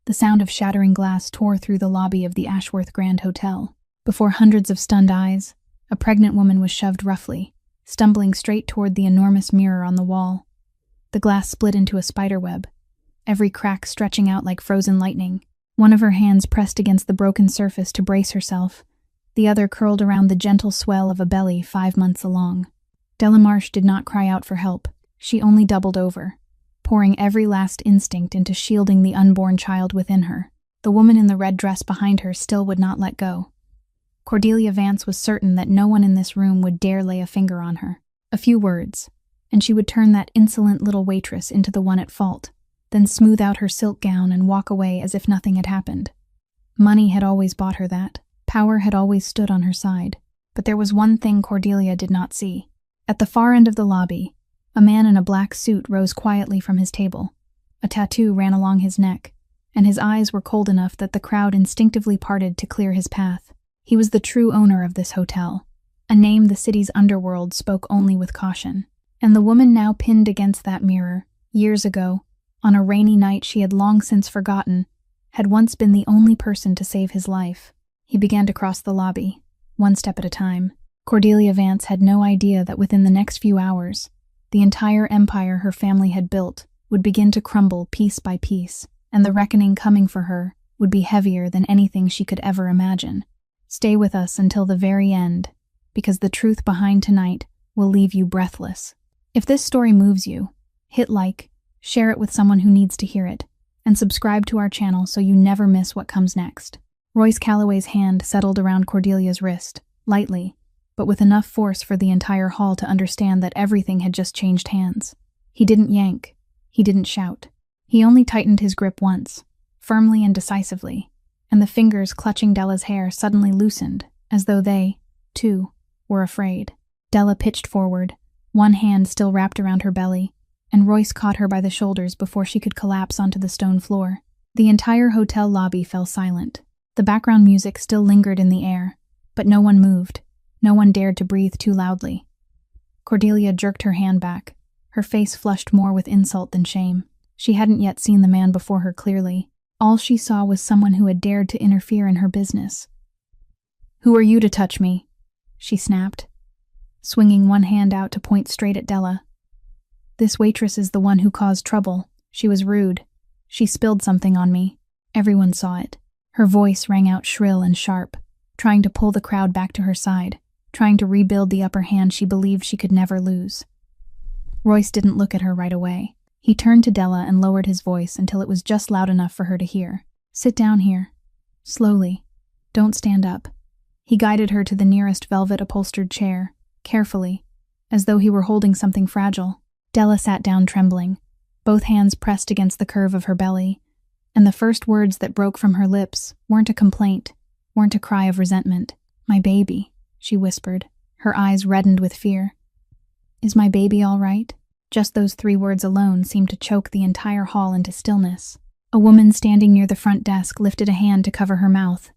The sound of shattering glass tore through the lobby of the Ashworth Grand Hotel. Before hundreds of stunned eyes, a pregnant woman was shoved roughly, stumbling straight toward the enormous mirror on the wall. The glass split into a spiderweb, every crack stretching out like frozen lightning. One of her hands pressed against the broken surface to brace herself, the other curled around the gentle swell of a belly 5 months along. Della Marsh did not cry out for help. She only doubled over, pouring every last instinct into shielding the unborn child within her. The woman in the red dress behind her still would not let go. Cordelia Vance was certain that no one in this room would dare lay a finger on her. A few words, and she would turn that insolent little waitress into the one at fault, then smooth out her silk gown and walk away as if nothing had happened. Money had always bought her that. Power had always stood on her side. But there was one thing Cordelia did not see. At the far end of the lobby, a man in a black suit rose quietly from his table. A tattoo ran along his neck, and his eyes were cold enough that the crowd instinctively parted to clear his path. He was the true owner of this hotel, a name the city's underworld spoke only with caution. And the woman now pinned against that mirror, years ago, on a rainy night she had long since forgotten, had once been the only person to save his life. He began to cross the lobby, one step at a time. Cordelia Vance had no idea that within the next few hours, the entire empire her family had built would begin to crumble piece by piece, and the reckoning coming for her would be heavier than anything she could ever imagine. Stay with us until the very end, because the truth behind tonight will leave you breathless. If this story moves you, hit like, share it with someone who needs to hear it, and subscribe to our channel so you never miss what comes next. Royce Calloway's hand settled around Cordelia's wrist, lightly, but with enough force for the entire hall to understand that everything had just changed hands. He didn't yank. He didn't shout. He only tightened his grip once, firmly and decisively, and the fingers clutching Della's hair suddenly loosened, as though they, too, were afraid. Della pitched forward, one hand still wrapped around her belly, and Royce caught her by the shoulders before she could collapse onto the stone floor. The entire hotel lobby fell silent. The background music still lingered in the air, but no one moved. No one dared to breathe too loudly. Cordelia jerked her hand back, her face flushed more with insult than shame. She hadn't yet seen the man before her clearly. All she saw was someone who had dared to interfere in her business. "Who are you to touch me?" she snapped, swinging one hand out to point straight at Della. "This waitress is the one who caused trouble. She was rude. She spilled something on me. Everyone saw it." Her voice rang out shrill and sharp, trying to pull the crowd back to her side, trying to rebuild the upper hand she believed she could never lose. Royce didn't look at her right away. He turned to Della and lowered his voice until it was just loud enough for her to hear. "Sit down here. Slowly. Don't stand up." He guided her to the nearest velvet-upholstered chair, carefully, as though he were holding something fragile. Della sat down trembling, both hands pressed against the curve of her belly, and the first words that broke from her lips weren't a complaint, weren't a cry of resentment. "My baby," she whispered, her eyes reddened with fear. "Is my baby all right?" Just those 3 words alone seemed to choke the entire hall into stillness. A woman standing near the front desk lifted a hand to cover her mouth.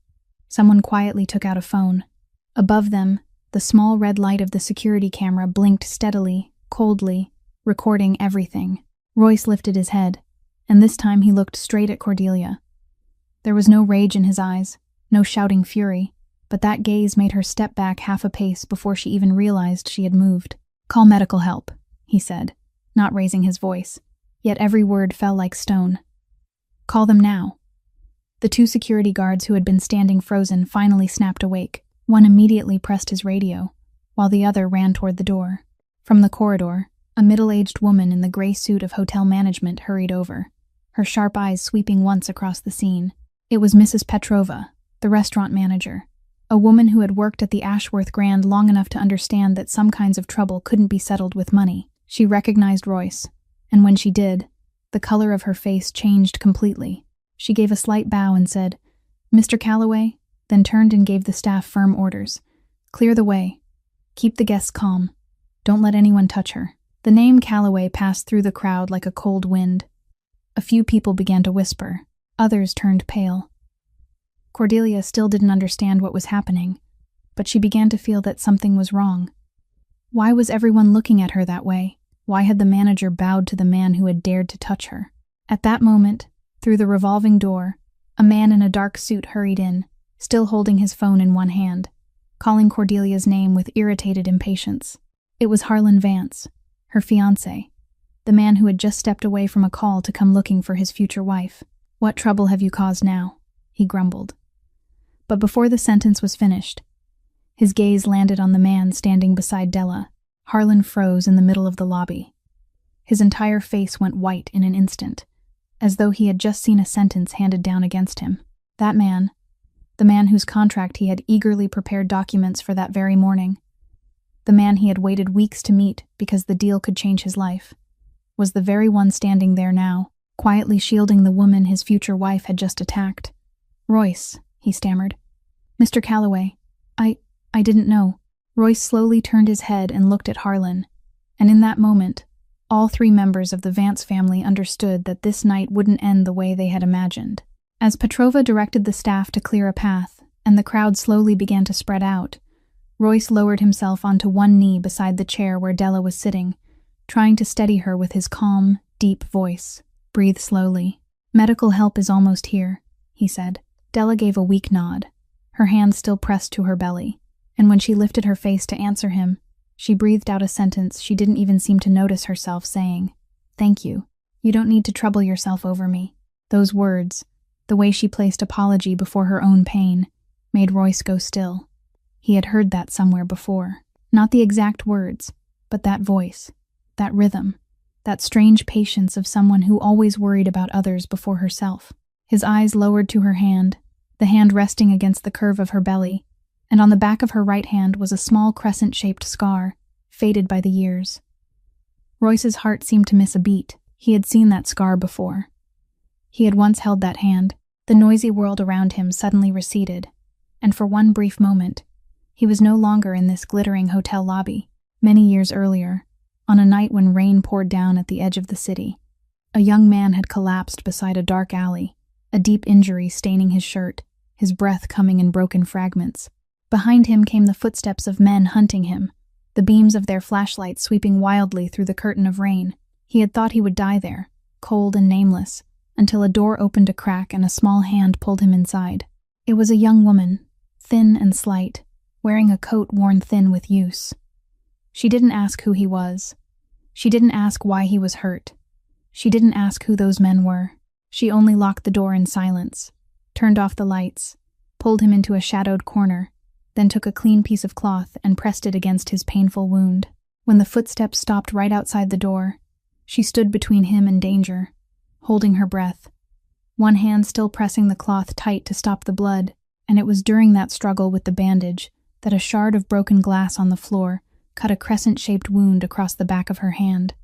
Someone quietly took out a phone. Above them, the small red light of the security camera blinked steadily, coldly, recording everything. Royce lifted his head, and this time he looked straight at Cordelia. There was no rage in his eyes, no shouting fury, but that gaze made her step back half a pace before she even realized she had moved. "Call medical help," he said, not raising his voice, yet every word fell like stone. "Call them now." The 2 security guards who had been standing frozen finally snapped awake. One immediately pressed his radio, while the other ran toward the door. From the corridor, a middle-aged woman in the gray suit of hotel management hurried over, her sharp eyes sweeping once across the scene. It was Mrs. Petrova, the restaurant manager, a woman who had worked at the Ashworth Grand long enough to understand that some kinds of trouble couldn't be settled with money. She recognized Royce, and when she did, the color of her face changed completely. She gave a slight bow and said, "Mr. Calloway," then turned and gave the staff firm orders. "Clear the way. Keep the guests calm. Don't let anyone touch her." The name Calloway passed through the crowd like a cold wind. A few people began to whisper. Others turned pale. Cordelia still didn't understand what was happening, but she began to feel that something was wrong. Why was everyone looking at her that way? Why had the manager bowed to the man who had dared to touch her? At that moment, Through the revolving door, a man in a dark suit hurried in, still holding his phone in one hand, calling Cordelia's name with irritated impatience. It was Harlan Vance, her fiancé, the man who had just stepped away from a call to come looking for his future wife. "What trouble have you caused now?" he grumbled. But before the sentence was finished, his gaze landed on the man standing beside Della. Harlan froze in the middle of the lobby. His entire face went white in an instant, as though he had just seen a sentence handed down against him. That man, the man whose contract he had eagerly prepared documents for that very morning, the man he had waited weeks to meet because the deal could change his life, was the very one standing there now, quietly shielding the woman his future wife had just attacked. "Royce," he stammered. "Mr. Calloway, I didn't know." Royce slowly turned his head and looked at Harlan, and in that moment, all three members of the Vance family understood that this night wouldn't end the way they had imagined. As Petrova directed the staff to clear a path, and the crowd slowly began to spread out, Royce lowered himself onto one knee beside the chair where Della was sitting, trying to steady her with his calm, deep voice. "Breathe slowly. Medical help is almost here," he said. Della gave a weak nod, her hand still pressed to her belly, and when she lifted her face to answer him, she breathed out a sentence she didn't even seem to notice herself saying. "Thank you. You don't need to trouble yourself over me." Those words, the way she placed apology before her own pain, made Royce go still. He had heard that somewhere before. Not the exact words, but that voice, that rhythm, that strange patience of someone who always worried about others before herself. His eyes lowered to her hand, the hand resting against the curve of her belly, and on the back of her right hand was a small crescent-shaped scar, faded by the years. Royce's heart seemed to miss a beat. He had seen that scar before. He had once held that hand. The noisy world around him suddenly receded, and for one brief moment, he was no longer in this glittering hotel lobby. Many years earlier, on a night when rain poured down at the edge of the city, a young man had collapsed beside a dark alley, a deep injury staining his shirt, his breath coming in broken fragments. Behind him came the footsteps of men hunting him, the beams of their flashlights sweeping wildly through the curtain of rain. He had thought he would die there, cold and nameless, until a door opened a crack and a small hand pulled him inside. It was a young woman, thin and slight, wearing a coat worn thin with use. She didn't ask who he was. She didn't ask why he was hurt. She didn't ask who those men were. She only locked the door in silence, turned off the lights, pulled him into a shadowed corner, then took a clean piece of cloth and pressed it against his painful wound. When the footsteps stopped right outside the door, she stood between him and danger, holding her breath, one hand still pressing the cloth tight to stop the blood, and it was during that struggle with the bandage that a shard of broken glass on the floor cut a crescent-shaped wound across the back of her hand.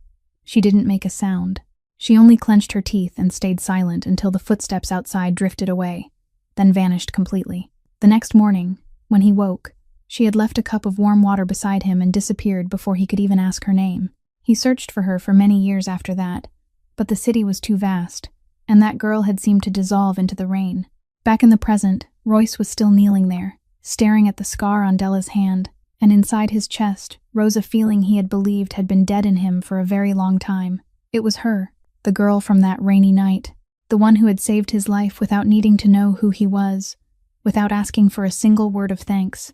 She didn't make a sound. She only clenched her teeth and stayed silent until the footsteps outside drifted away, then vanished completely. The next morning, when he woke, she had left a cup of warm water beside him and disappeared before he could even ask her name. He searched for her for many years after that, but the city was too vast, and that girl had seemed to dissolve into the rain. Back in the present, Royce was still kneeling there, staring at the scar on Della's hand, and inside his chest rose a feeling he had believed had been dead in him for a very long time. It was her, the girl from that rainy night, the one who had saved his life without needing to know who he was, without asking for a single word of thanks,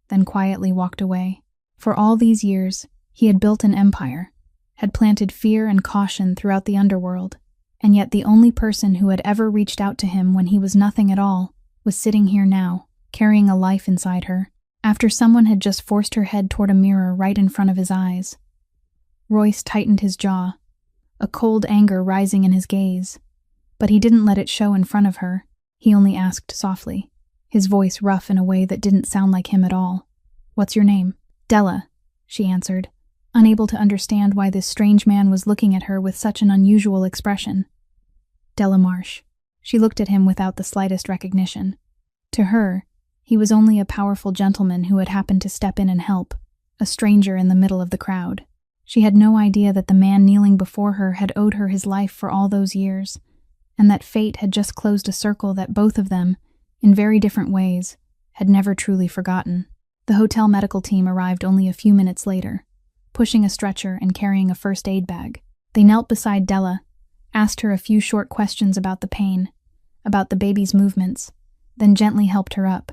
then quietly walked away. For all these years, he had built an empire, had planted fear and caution throughout the underworld, and yet the only person who had ever reached out to him when he was nothing at all was sitting here now, carrying a life inside her, after someone had just forced her head toward a mirror right in front of his eyes. Royce tightened his jaw, a cold anger rising in his gaze, but he didn't let it show in front of her. He only asked softly, his voice rough in a way that didn't sound like him at all. "What's your name?" "Della," she answered, unable to understand why this strange man was looking at her with such an unusual expression. "Della Marsh." She looked at him without the slightest recognition. To her, he was only a powerful gentleman who had happened to step in and help, a stranger in the middle of the crowd. She had no idea that the man kneeling before her had owed her his life for all those years, and that fate had just closed a circle that both of them, in very different ways, had never truly forgotten. The hotel medical team arrived only a few minutes later, pushing a stretcher and carrying a first aid bag. They knelt beside Della, asked her a few short questions about the pain, about the baby's movements, then gently helped her up.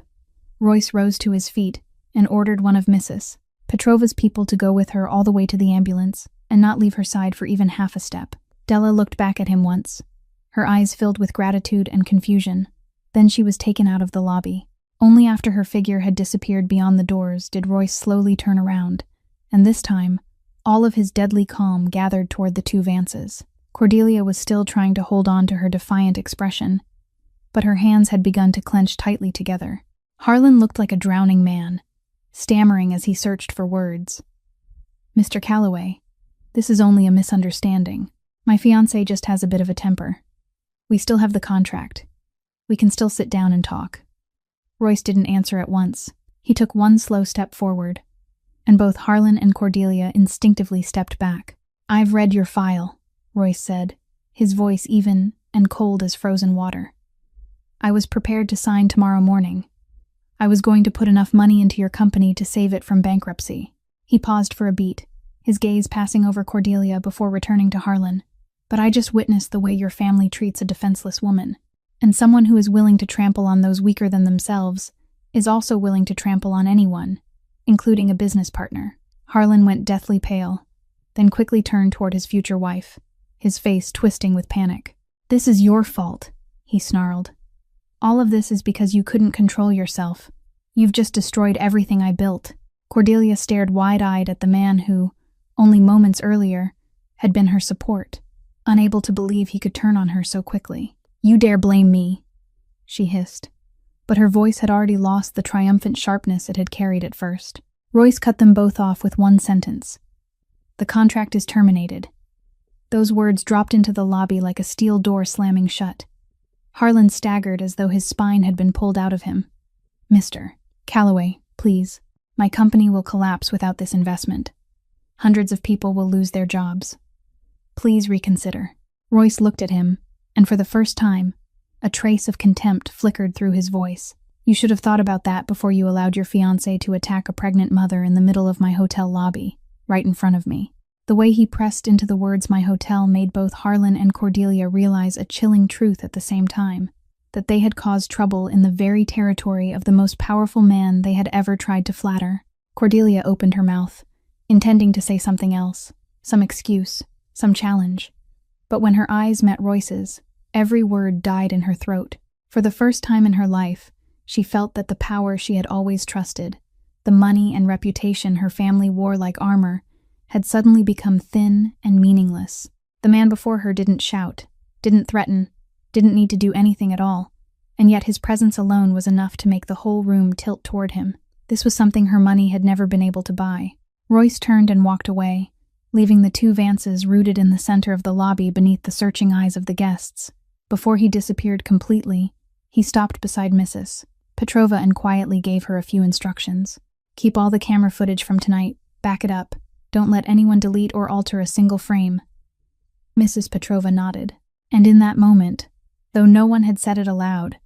Royce rose to his feet and ordered one of Mrs. Petrova's people to go with her all the way to the ambulance and not leave her side for even half a step. Della looked back at him once, her eyes filled with gratitude and confusion. Then she was taken out of the lobby. Only after her figure had disappeared beyond the doors did Royce slowly turn around, and this time, all of his deadly calm gathered toward the two Vances. Cordelia was still trying to hold on to her defiant expression, but her hands had begun to clench tightly together. Harlan looked like a drowning man, stammering as he searched for words. "Mr. Calloway, this is only a misunderstanding. My fiancé just has a bit of a temper. We still have the contract. We can still sit down and talk." Royce didn't answer at once. He took one slow step forward, and both Harlan and Cordelia instinctively stepped back. "I've read your file," Royce said, his voice even and cold as frozen water. "I was prepared to sign tomorrow morning. I was going to put enough money into your company to save it from bankruptcy." He paused for a beat, his gaze passing over Cordelia before returning to Harlan. "But I just witnessed the way your family treats a defenseless woman, and someone who is willing to trample on those weaker than themselves is also willing to trample on anyone, including a business partner." Harlan went deathly pale, then quickly turned toward his future wife, his face twisting with panic. "This is your fault," he snarled. "All of this is because you couldn't control yourself. You've just destroyed everything I built." Cordelia stared wide-eyed at the man who, only moments earlier, had been her support, unable to believe he could turn on her so quickly. "You dare blame me," she hissed, but her voice had already lost the triumphant sharpness it had carried at first. Royce cut them both off with one sentence. "The contract is terminated." Those words dropped into the lobby like a steel door slamming shut. Harlan staggered as though his spine had been pulled out of him. "Mr. Calloway, please. My company will collapse without this investment. Hundreds of people will lose their jobs. Please reconsider." Royce looked at him, and for the first time, a trace of contempt flickered through his voice. "You should have thought about that before you allowed your fiancé to attack a pregnant mother in the middle of my hotel lobby, right in front of me." The way he pressed into the words "my hotel" made both Harlan and Cordelia realize a chilling truth at the same time, that they had caused trouble in the very territory of the most powerful man they had ever tried to flatter. Cordelia opened her mouth, intending to say something else, some excuse, some challenge. But when her eyes met Royce's, every word died in her throat. For the first time in her life, she felt that the power she had always trusted, the money and reputation her family wore like armor, had suddenly become thin and meaningless. The man before her didn't shout, didn't threaten, didn't need to do anything at all, and yet his presence alone was enough to make the whole room tilt toward him. This was something her money had never been able to buy. Royce turned and walked away, leaving the two Vances rooted in the center of the lobby beneath the searching eyes of the guests. Before he disappeared completely, he stopped beside Mrs. Petrova and quietly gave her a few instructions. "Keep all the camera footage from tonight, back it up. Don't let anyone delete or alter a single frame." Mrs. Petrova nodded, and in that moment, though no one had said it aloud,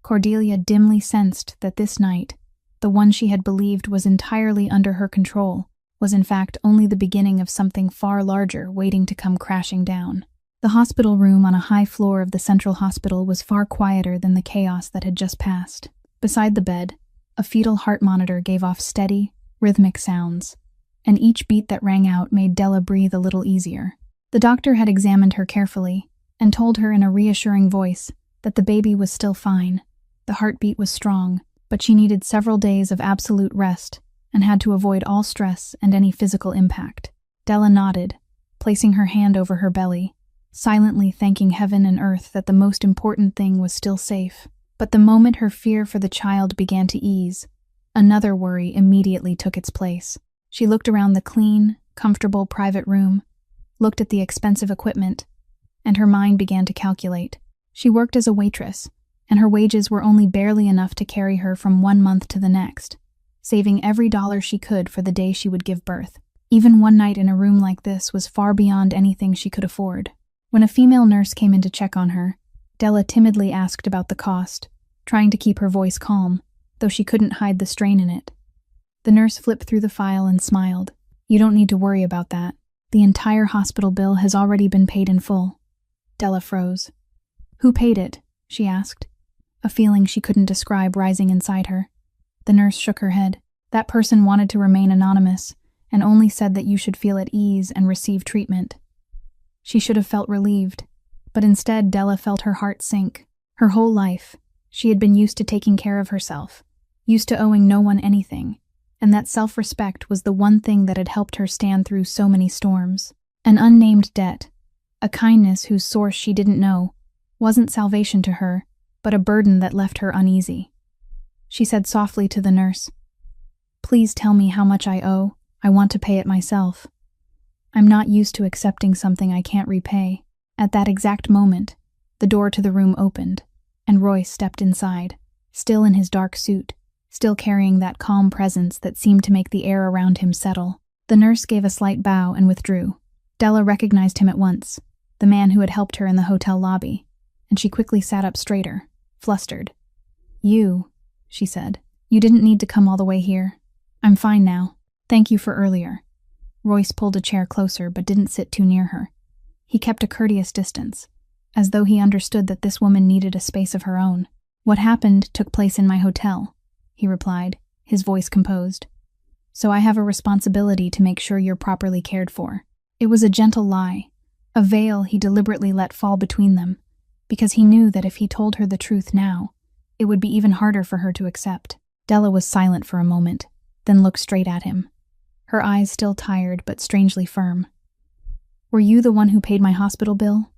Cordelia dimly sensed that this night, the one she had believed was entirely under her control, was in fact only the beginning of something far larger waiting to come crashing down. The hospital room on a high floor of the central hospital was far quieter than the chaos that had just passed. Beside the bed, a fetal heart monitor gave off steady, rhythmic sounds, and each beat that rang out made Della breathe a little easier. The doctor had examined her carefully and told her in a reassuring voice that the baby was still fine. The heartbeat was strong, but she needed several days of absolute rest and had to avoid all stress and any physical impact. Della nodded, placing her hand over her belly, silently thanking heaven and earth that the most important thing was still safe. But the moment her fear for the child began to ease, another worry immediately took its place. She looked around the clean, comfortable private room, looked at the expensive equipment, and her mind began to calculate. She worked as a waitress, and her wages were only barely enough to carry her from one month to the next, saving every dollar she could for the day she would give birth. Even one night in a room like this was far beyond anything she could afford. When a female nurse came in to check on her, Della timidly asked about the cost, trying to keep her voice calm, though she couldn't hide the strain in it. The nurse flipped through the file and smiled. "You don't need to worry about that. The entire hospital bill has already been paid in full." Della froze. Who paid it? She asked, a feeling she couldn't describe rising inside her. The nurse shook her head. That person wanted to remain anonymous and only said that you should feel at ease and receive treatment. She should have felt relieved, but instead Della felt her heart sink. Her whole life, she had been used to taking care of herself, used to owing no one anything, and that self-respect was the one thing that had helped her stand through so many storms. An unnamed debt, a kindness whose source she didn't know, wasn't salvation to her, but a burden that left her uneasy. She said softly to the nurse, "Please tell me how much I owe. I want to pay it myself. I'm not used to accepting something I can't repay." At that exact moment, the door to the room opened, and Royce stepped inside, still in his dark suit, still carrying that calm presence that seemed to make the air around him settle. The nurse gave a slight bow and withdrew. Della recognized him at once, the man who had helped her in the hotel lobby, and she quickly sat up straighter, flustered. "You," she said. "You didn't need to come all the way here. I'm fine now. Thank you for earlier." Royce pulled a chair closer but didn't sit too near her. He kept a courteous distance, as though he understood that this woman needed a space of her own. "What happened took place in my hotel," he replied, his voice composed. "So I have a responsibility to make sure you're properly cared for." It was a gentle lie, a veil he deliberately let fall between them, because he knew that if he told her the truth now, it would be even harder for her to accept. Della was silent for a moment, then looked straight at him, her eyes still tired but strangely firm. "Were you the one who paid my hospital bill?"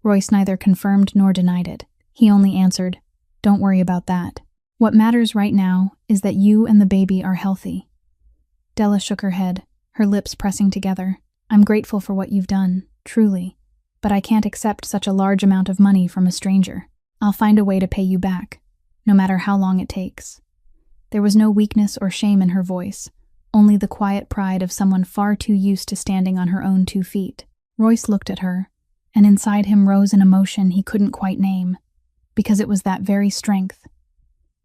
Royce neither confirmed nor denied it. He only answered, "Don't worry about that. What matters right now is that you and the baby are healthy." Della shook her head, her lips pressing together. "I'm grateful for what you've done, truly, but I can't accept such a large amount of money from a stranger. I'll find a way to pay you back, no matter how long it takes." There was no weakness or shame in her voice, only the quiet pride of someone far too used to standing on her own 2 feet. Royce looked at her, and inside him rose an emotion he couldn't quite name, because it was that very strength,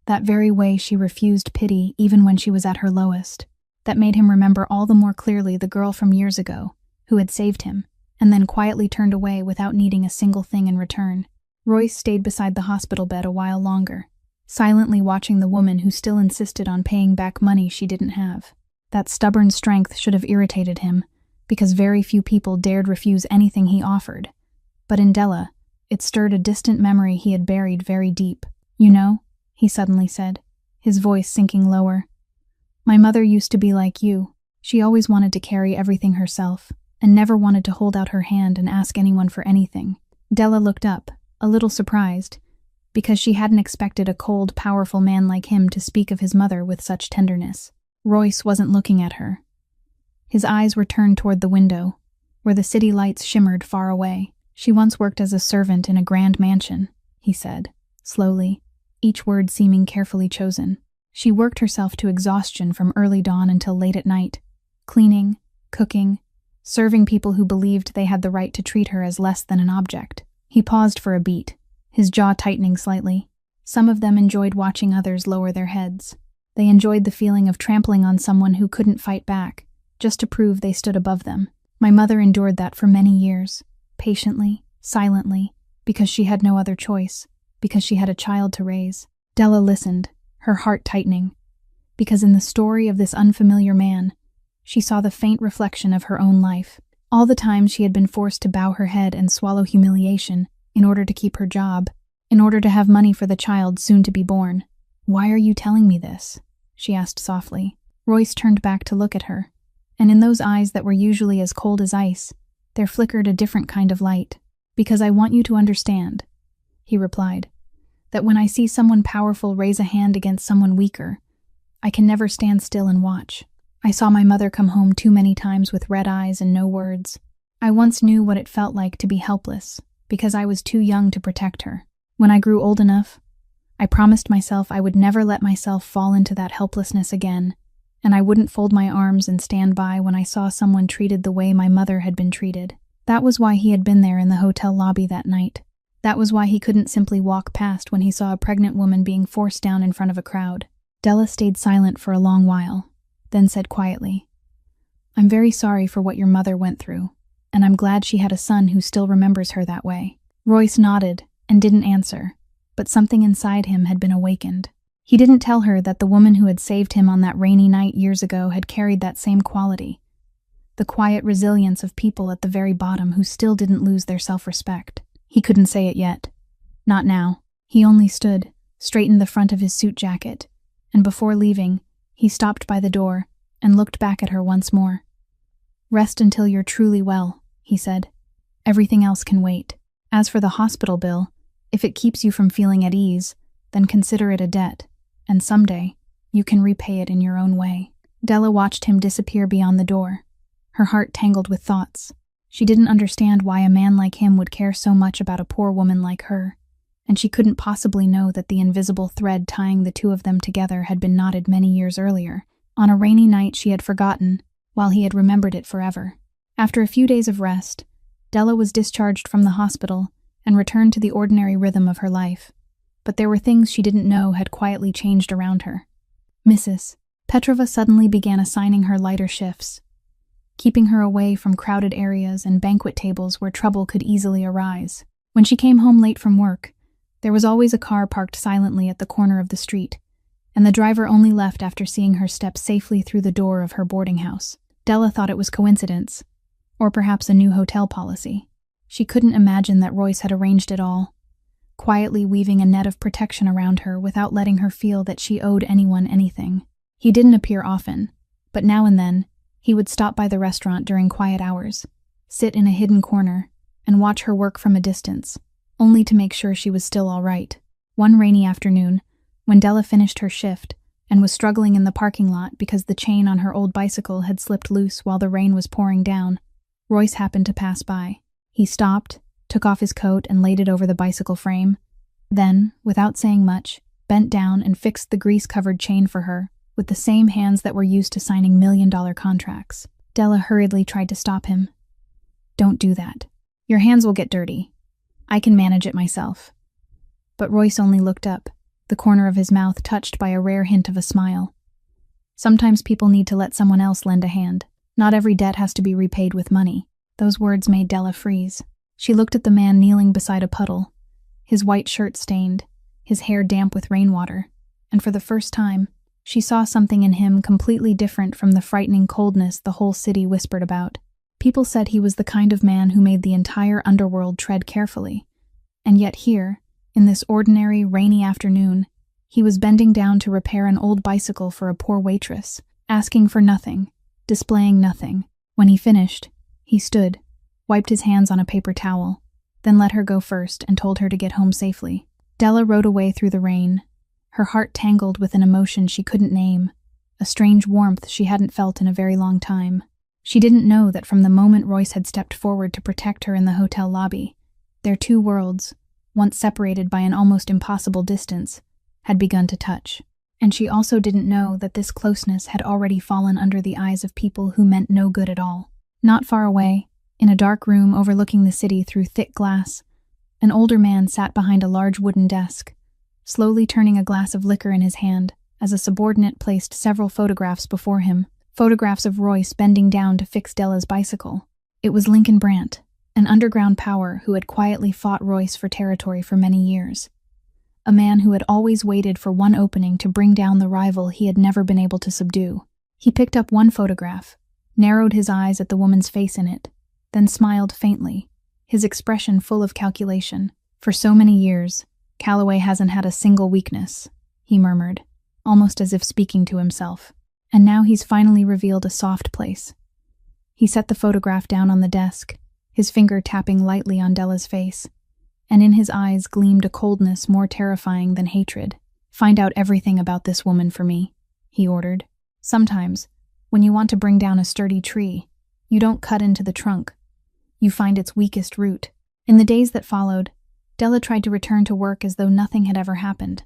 that very way she refused pity even when she was at her lowest, that made him remember all the more clearly the girl from years ago, who had saved him, and then quietly turned away without needing a single thing in return. Royce stayed beside the hospital bed a while longer, silently watching the woman who still insisted on paying back money she didn't have. That stubborn strength should have irritated him, because very few people dared refuse anything he offered. But in Della, it stirred a distant memory he had buried very deep. "You know," he suddenly said, his voice sinking lower, "my mother used to be like you. She always wanted to carry everything herself, and never wanted to hold out her hand and ask anyone for anything." Della looked up, a little surprised, because she hadn't expected a cold, powerful man like him to speak of his mother with such tenderness. Royce wasn't looking at her. His eyes were turned toward the window, where the city lights shimmered far away. "She once worked as a servant in a grand mansion," he said, slowly, each word seeming carefully chosen. "She worked herself to exhaustion from early dawn until late at night, cleaning, cooking, serving people who believed they had the right to treat her as less than an object." He paused for a beat, his jaw tightening slightly. Some of them enjoyed watching others lower their heads. They enjoyed the feeling of trampling on someone who couldn't fight back, just to prove they stood above them. "My mother endured that for many years, patiently, silently, because she had no other choice, because she had a child to raise." Della listened, her heart tightening, because in the story of this unfamiliar man, she saw the faint reflection of her own life. All the times she had been forced to bow her head and swallow humiliation in order to keep her job, in order to have money for the child soon to be born. "Why are you telling me this?" she asked softly. Royce turned back to look at her, and in those eyes that were usually as cold as ice, there flickered a different kind of light. "Because I want you to understand," he replied, "that when I see someone powerful raise a hand against someone weaker, I can never stand still and watch. I saw my mother come home too many times with red eyes and no words. I once knew what it felt like to be helpless, because I was too young to protect her. When I grew old enough, I promised myself I would never let myself fall into that helplessness again, and I wouldn't fold my arms and stand by when I saw someone treated the way my mother had been treated." That was why he had been there in the hotel lobby that night. That was why he couldn't simply walk past when he saw a pregnant woman being forced down in front of a crowd. Della stayed silent for a long while, then said quietly, "I'm very sorry for what your mother went through, and I'm glad she had a son who still remembers her that way." Royce nodded and didn't answer, but something inside him had been awakened. He didn't tell her that the woman who had saved him on that rainy night years ago had carried that same quality. The quiet resilience of people at the very bottom who still didn't lose their self-respect. He couldn't say it yet. Not now. He only stood, straightened the front of his suit jacket, and before leaving, he stopped by the door and looked back at her once more. "Rest until you're truly well," he said. "Everything else can wait. As for the hospital bill, if it keeps you from feeling at ease, then consider it a debt, and someday you can repay it in your own way." Della watched him disappear beyond the door, her heart tangled with thoughts. She didn't understand why a man like him would care so much about a poor woman like her, and she couldn't possibly know that the invisible thread tying the two of them together had been knotted many years earlier, on a rainy night she had forgotten, while he had remembered it forever. After a few days of rest, Della was discharged from the hospital and returned to the ordinary rhythm of her life, but there were things she didn't know had quietly changed around her. Mrs. Petrova suddenly began assigning her lighter shifts, keeping her away from crowded areas and banquet tables where trouble could easily arise. When she came home late from work, there was always a car parked silently at the corner of the street, and the driver only left after seeing her step safely through the door of her boarding house. Della thought it was coincidence, or perhaps a new hotel policy. She couldn't imagine that Royce had arranged it all, quietly weaving a net of protection around her without letting her feel that she owed anyone anything. He didn't appear often, but now and then, he would stop by the restaurant during quiet hours, sit in a hidden corner, and watch her work from a distance, only to make sure she was still all right. One rainy afternoon, when Della finished her shift and was struggling in the parking lot because the chain on her old bicycle had slipped loose while the rain was pouring down, Royce happened to pass by. He stopped, took off his coat and laid it over the bicycle frame, then, without saying much, bent down and fixed the grease-covered chain for her, with the same hands that were used to signing million-dollar contracts. Della hurriedly tried to stop him. "Don't do that. Your hands will get dirty. I can manage it myself." But Royce only looked up, the corner of his mouth touched by a rare hint of a smile. Sometimes people need to let someone else lend a hand. Not every debt has to be repaid with money. Those words made Della freeze. She looked at the man kneeling beside a puddle, his white shirt stained, his hair damp with rainwater, and for the first time, she saw something in him completely different from the frightening coldness the whole city whispered about. People said he was the kind of man who made the entire underworld tread carefully, and yet here, in this ordinary, rainy afternoon, he was bending down to repair an old bicycle for a poor waitress, asking for nothing, displaying nothing. When he finished, he stood, wiped his hands on a paper towel, then let her go first and told her to get home safely. Della rode away through the rain, her heart tangled with an emotion she couldn't name, a strange warmth she hadn't felt in a very long time. She didn't know that from the moment Royce had stepped forward to protect her in the hotel lobby, their two worlds, once separated by an almost impossible distance, had begun to touch. And she also didn't know that this closeness had already fallen under the eyes of people who meant no good at all. Not far away, in a dark room overlooking the city through thick glass, an older man sat behind a large wooden desk, slowly turning a glass of liquor in his hand as a subordinate placed several photographs before him, photographs of Royce bending down to fix Della's bicycle. It was Lincoln Brandt, an underground power who had quietly fought Royce for territory for many years. A man who had always waited for one opening to bring down the rival he had never been able to subdue. He picked up one photograph, narrowed his eyes at the woman's face in it, then smiled faintly, his expression full of calculation. "For so many years, Calloway hasn't had a single weakness," he murmured, almost as if speaking to himself. "And now he's finally revealed a soft place." He set the photograph down on the desk, his finger tapping lightly on Della's face, and in his eyes gleamed a coldness more terrifying than hatred. "Find out everything about this woman for me," he ordered. "Sometimes, when you want to bring down a sturdy tree, you don't cut into the trunk. You find its weakest root." In the days that followed, Della tried to return to work as though nothing had ever happened,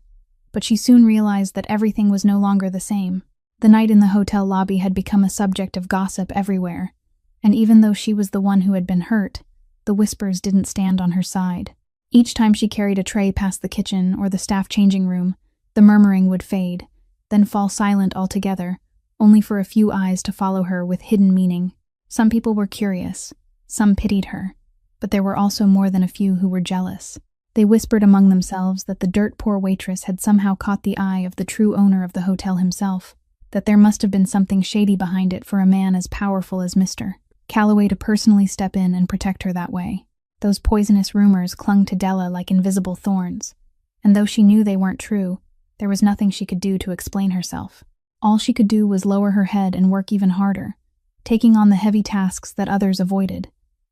but she soon realized that everything was no longer the same. The night in the hotel lobby had become a subject of gossip everywhere, and even though she was the one who had been hurt, the whispers didn't stand on her side. Each time she carried a tray past the kitchen or the staff changing room, the murmuring would fade, then fall silent altogether, only for a few eyes to follow her with hidden meaning. Some people were curious, Some pitied her, but there were also more than a few who were jealous. They whispered among themselves that the dirt-poor waitress had somehow caught the eye of the true owner of the hotel himself, that there must have been something shady behind it for a man as powerful as Mr. Calloway to personally step in and protect her that way. Those poisonous rumors clung to Della like invisible thorns, and though she knew they weren't true, there was nothing she could do to explain herself. All she could do was lower her head and work even harder, taking on the heavy tasks that others avoided,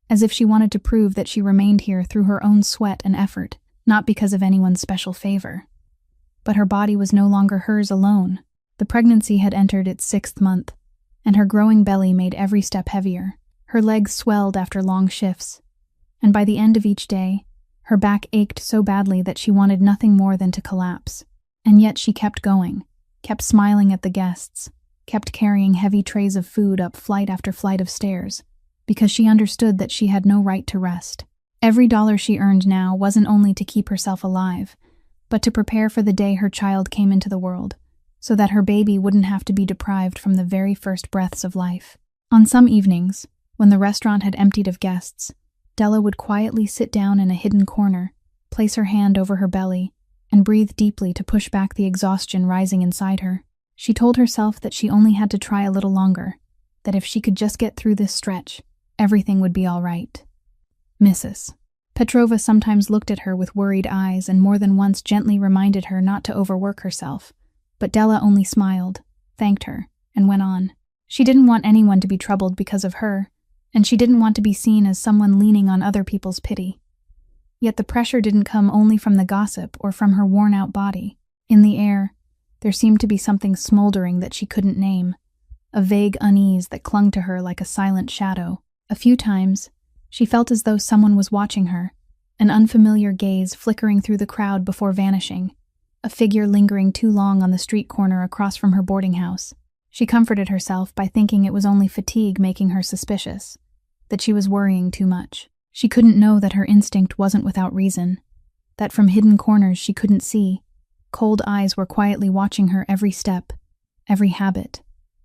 as if she wanted to prove that she remained here through her own sweat and effort, not because of anyone's special favor. But her body was no longer hers alone. The pregnancy had entered its 6th month, and her growing belly made every step heavier. Her legs swelled after long shifts, and by the end of each day, her back ached so badly that she wanted nothing more than to collapse. And yet she kept going, kept smiling at the guests, kept carrying heavy trays of food up flight after flight of stairs, because she understood that she had no right to rest. Every dollar she earned now wasn't only to keep herself alive, but to prepare for the day her child came into the world, so that her baby wouldn't have to be deprived from the very first breaths of life. On some evenings, when the restaurant had emptied of guests, Della would quietly sit down in a hidden corner, place her hand over her belly, and breathe deeply to push back the exhaustion rising inside her. She told herself that she only had to try a little longer, that if she could just get through this stretch, everything would be all right. Mrs. Petrova sometimes looked at her with worried eyes and more than once gently reminded her not to overwork herself, but Della only smiled, thanked her, and went on. She didn't want anyone to be troubled because of her, and she didn't want to be seen as someone leaning on other people's pity. Yet the pressure didn't come only from the gossip or from her worn-out body. In the air, there seemed to be something smoldering that she couldn't name, a vague unease that clung to her like a silent shadow. A few times, she felt as though someone was watching her, an unfamiliar gaze flickering through the crowd before vanishing, a figure lingering too long on the street corner across from her boarding house. She comforted herself by thinking it was only fatigue making her suspicious, that she was worrying too much. She couldn't know that her instinct wasn't without reason, that from hidden corners she couldn't see, cold eyes were quietly watching her every step, every habit,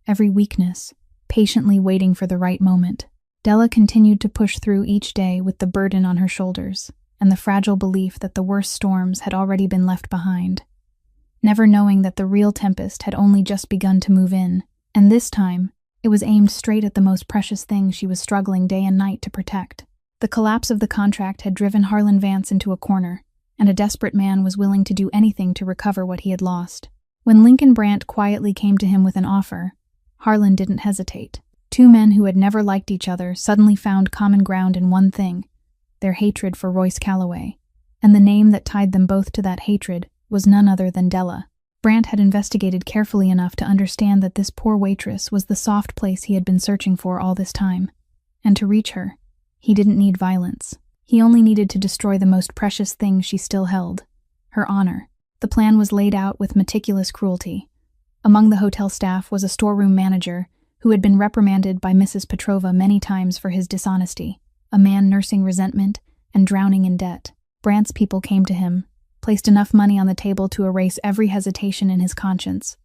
every weakness, patiently waiting for the right moment. Della continued to push through each day with the burden on her shoulders and the fragile belief that the worst storms had already been left behind, never knowing that the real tempest had only just begun to move in, and this time, it was aimed straight at the most precious thing she was struggling day and night to protect. The collapse of the contract had driven Harlan Vance into a corner, and a desperate man was willing to do anything to recover what he had lost. When Lincoln Brandt quietly came to him with an offer, Harlan didn't hesitate. Two men who had never liked each other suddenly found common ground in one thing, their hatred for Royce Calloway, and the name that tied them both to that hatred was none other than Della. Brandt had investigated carefully enough to understand that this poor waitress was the soft place he had been searching for all this time, and to reach her, he didn't need violence. He only needed to destroy the most precious thing she still held, her honor. The plan was laid out with meticulous cruelty. Among the hotel staff was a storeroom manager who had been reprimanded by Mrs. Petrova many times for his dishonesty, a man nursing resentment and drowning in debt. Brandt's people came to him, placed enough money on the table to erase every hesitation in his conscience,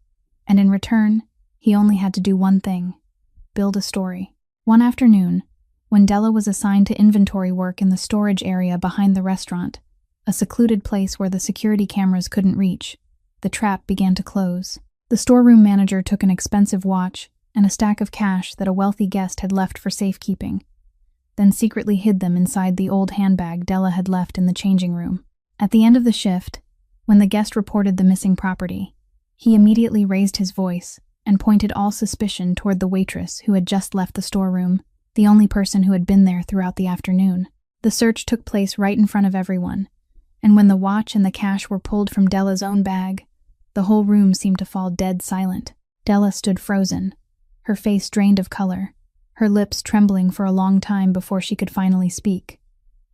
and in return, he only had to do one thing: build a story. One afternoon, when Della was assigned to inventory work in the storage area behind the restaurant, a secluded place where the security cameras couldn't reach, the trap began to close. The storeroom manager took an expensive watch and a stack of cash that a wealthy guest had left for safekeeping, then secretly hid them inside the old handbag Della had left in the changing room. At the end of the shift, when the guest reported the missing property, he immediately raised his voice and pointed all suspicion toward the waitress who had just left the storeroom, the only person who had been there throughout the afternoon. The search took place right in front of everyone, and when the watch and the cash were pulled from Della's own bag, the whole room seemed to fall dead silent. Della stood frozen, her face drained of color, her lips trembling for a long time before she could finally speak.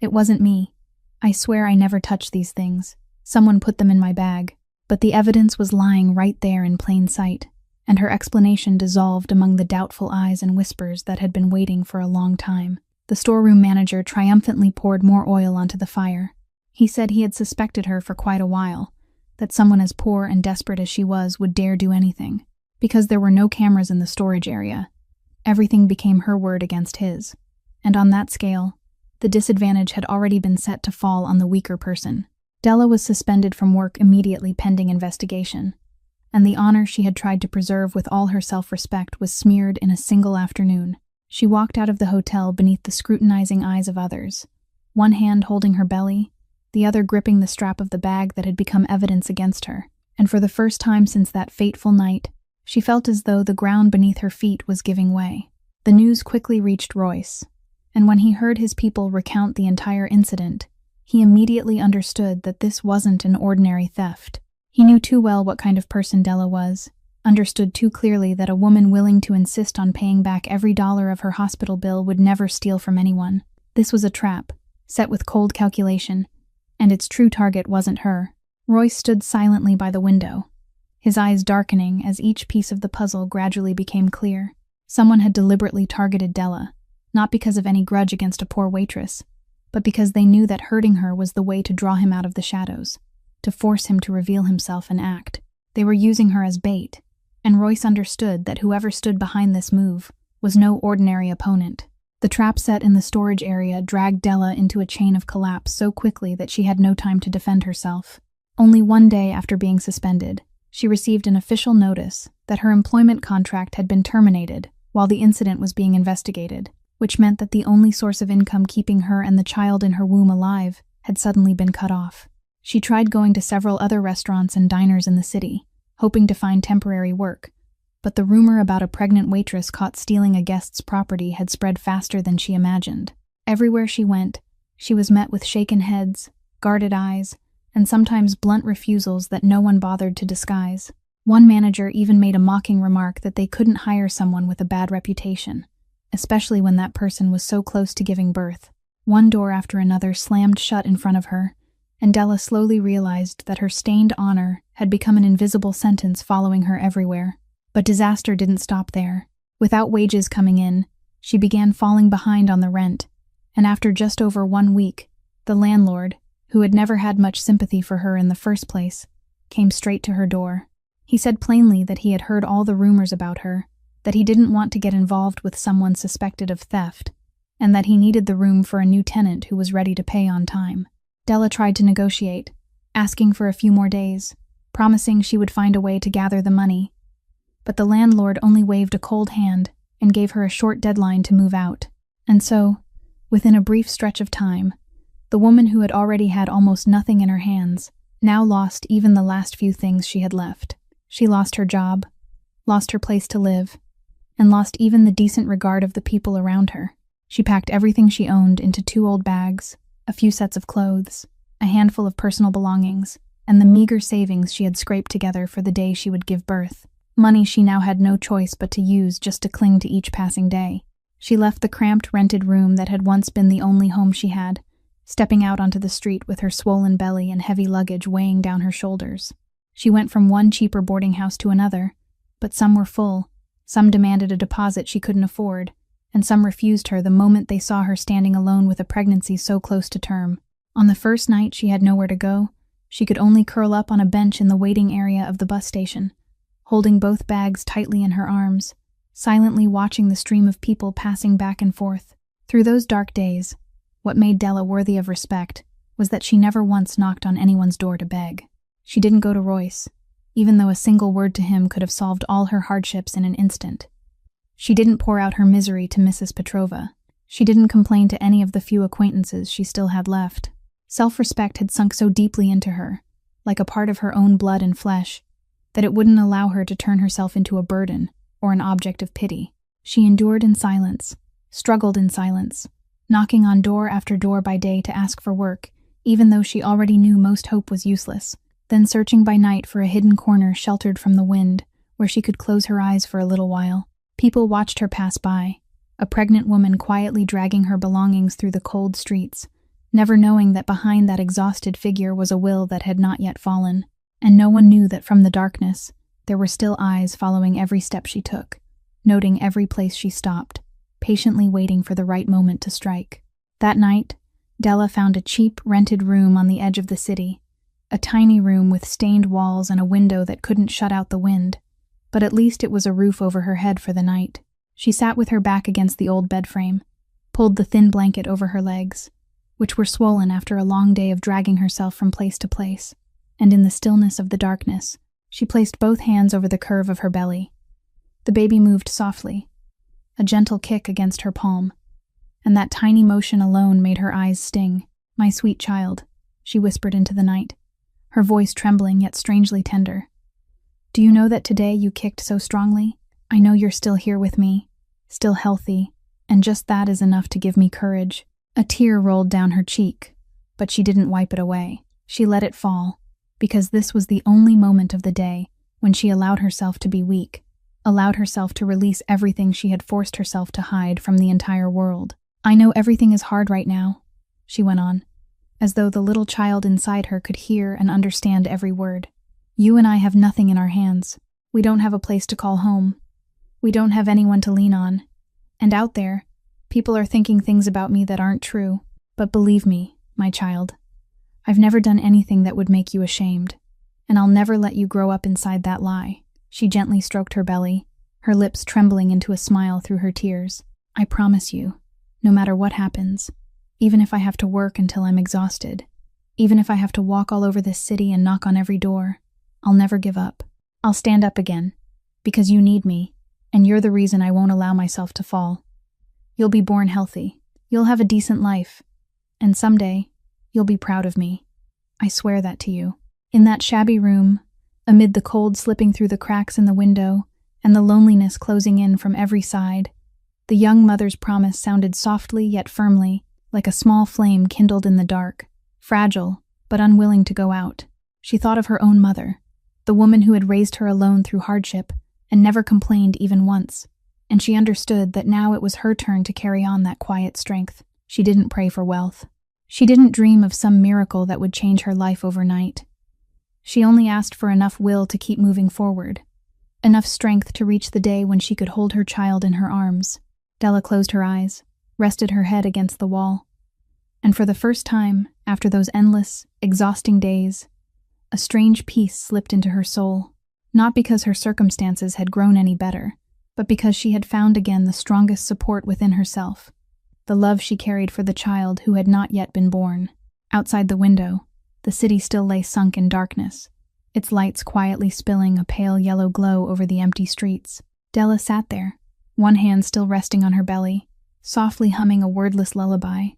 "It wasn't me. I swear I never touched these things. Someone put them in my bag." But the evidence was lying right there in plain sight, and her explanation dissolved among the doubtful eyes and whispers that had been waiting for a long time. The storeroom manager triumphantly poured more oil onto the fire. He said he had suspected her for quite a while, that someone as poor and desperate as she was would dare do anything. Because there were no cameras in the storage area, everything became her word against his. and on that scale, the disadvantage had already been set to fall on the weaker person. Della was suspended from work immediately pending investigation, and the honor she had tried to preserve with all her self-respect was smeared in a single afternoon. She walked out of the hotel beneath the scrutinizing eyes of others, one hand holding her belly, the other gripping the strap of the bag that had become evidence against her. And for the first time since that fateful night, she felt as though the ground beneath her feet was giving way. The news quickly reached Royce, and when he heard his people recount the entire incident, he immediately understood that this wasn't an ordinary theft. He knew too well what kind of person Della was, understood too clearly that a woman willing to insist on paying back every dollar of her hospital bill would never steal from anyone. This was a trap, set with cold calculation, and its true target wasn't her. Royce stood silently by the window, his eyes darkening as each piece of the puzzle gradually became clear. Someone had deliberately targeted Della, not because of any grudge against a poor waitress, but because they knew that hurting her was the way to draw him out of the shadows, to force him to reveal himself and act. They were using her as bait, and Royce understood that whoever stood behind this move was no ordinary opponent. The trap set in the storage area dragged Della into a chain of collapse so quickly that she had no time to defend herself. Only one day after being suspended, she received an official notice that her employment contract had been terminated while the incident was being investigated, which meant that the only source of income keeping her and the child in her womb alive had suddenly been cut off. She tried going to several other restaurants and diners in the city, hoping to find temporary work, but the rumor about a pregnant waitress caught stealing a guest's property had spread faster than she imagined. Everywhere she went, she was met with shaken heads, guarded eyes, and sometimes blunt refusals that no one bothered to disguise. One manager even made a mocking remark that they couldn't hire someone with a bad reputation, especially when that person was so close to giving birth. One door after another slammed shut in front of her, and Della slowly realized that her stained honor had become an invisible sentence following her everywhere. But disaster didn't stop there. Without wages coming in, she began falling behind on the rent, and after just over 1 week, the landlord, who had never had much sympathy for her in the first place, came straight to her door. He said plainly that he had heard all the rumors about her, that he didn't want to get involved with someone suspected of theft, and that he needed the room for a new tenant who was ready to pay on time. Della tried to negotiate, asking for a few more days, promising she would find a way to gather the money, but the landlord only waved a cold hand and gave her a short deadline to move out. And so, within a brief stretch of time, the woman who had already had almost nothing in her hands now lost even the last few things she had left. She lost her job, lost her place to live, and lost even the decent regard of the people around her. She packed everything she owned into 2 old bags, a few sets of clothes, a handful of personal belongings, and the meager savings she had scraped together for the day she would give birth. Money she now had no choice but to use just to cling to each passing day. She left the cramped rented room that had once been the only home she had, stepping out onto the street with her swollen belly and heavy luggage weighing down her shoulders. She went from one cheaper boarding house to another, but some were full, some demanded a deposit she couldn't afford, and some refused her the moment they saw her standing alone with a pregnancy so close to term. On the first night she had nowhere to go, she could only curl up on a bench in the waiting area of the bus station, holding both bags tightly in her arms, silently watching the stream of people passing back and forth. Through those dark days, what made Della worthy of respect was that she never once knocked on anyone's door to beg. She didn't go to Royce, even though a single word to him could have solved all her hardships in an instant. She didn't pour out her misery to Mrs. Petrova. She didn't complain to any of the few acquaintances she still had left. Self-respect had sunk so deeply into her, like a part of her own blood and flesh, that it wouldn't allow her to turn herself into a burden or an object of pity. She endured in silence, struggled in silence, knocking on door after door by day to ask for work, even though she already knew most hope was useless, then searching by night for a hidden corner sheltered from the wind, where she could close her eyes for a little while. People watched her pass by, a pregnant woman quietly dragging her belongings through the cold streets, never knowing that behind that exhausted figure was a will that had not yet fallen, and no one knew that from the darkness there were still eyes following every step she took, noting every place she stopped, patiently waiting for the right moment to strike. That night, Della found a cheap, rented room on the edge of the city, a tiny room with stained walls and a window that couldn't shut out the wind, but at least it was a roof over her head for the night. She sat with her back against the old bed frame, pulled the thin blanket over her legs, which were swollen after a long day of dragging herself from place to place, and in the stillness of the darkness, she placed both hands over the curve of her belly. The baby moved softly, a gentle kick against her palm, and that tiny motion alone made her eyes sting. "My sweet child," she whispered into the night, her voice trembling yet strangely tender. "Do you know that today you kicked so strongly? I know you're still here with me, still healthy, and just that is enough to give me courage." A tear rolled down her cheek, but she didn't wipe it away. She let it fall, because this was the only moment of the day when she allowed herself to be weak, allowed herself to release everything she had forced herself to hide from the entire world. "I know everything is hard right now," she went on, as though the little child inside her could hear and understand every word. "You and I have nothing in our hands. We don't have a place to call home. We don't have anyone to lean on. And out there, people are thinking things about me that aren't true. But believe me, my child, I've never done anything that would make you ashamed, and I'll never let you grow up inside that lie." She gently stroked her belly, her lips trembling into a smile through her tears. "I promise you, no matter what happens, even if I have to work until I'm exhausted, even if I have to walk all over this city and knock on every door, I'll never give up. I'll stand up again, because you need me, and you're the reason I won't allow myself to fall. You'll be born healthy, you'll have a decent life, and someday, you'll be proud of me. I swear that to you." In that shabby room, amid the cold slipping through the cracks in the window and the loneliness closing in from every side, the young mother's promise sounded softly yet firmly, like a small flame kindled in the dark, fragile but unwilling to go out. She thought of her own mother, the woman who had raised her alone through hardship and never complained even once, and she understood that now it was her turn to carry on that quiet strength. She didn't pray for wealth. She didn't dream of some miracle that would change her life overnight. She only asked for enough will to keep moving forward, enough strength to reach the day when she could hold her child in her arms. Della closed her eyes, rested her head against the wall, and for the first time, after those endless, exhausting days, a strange peace slipped into her soul, not because her circumstances had grown any better, but because she had found again the strongest support within herself, the love she carried for the child who had not yet been born. Outside the window, the city still lay sunk in darkness, its lights quietly spilling a pale yellow glow over the empty streets. Della sat there, one hand still resting on her belly, softly humming a wordless lullaby,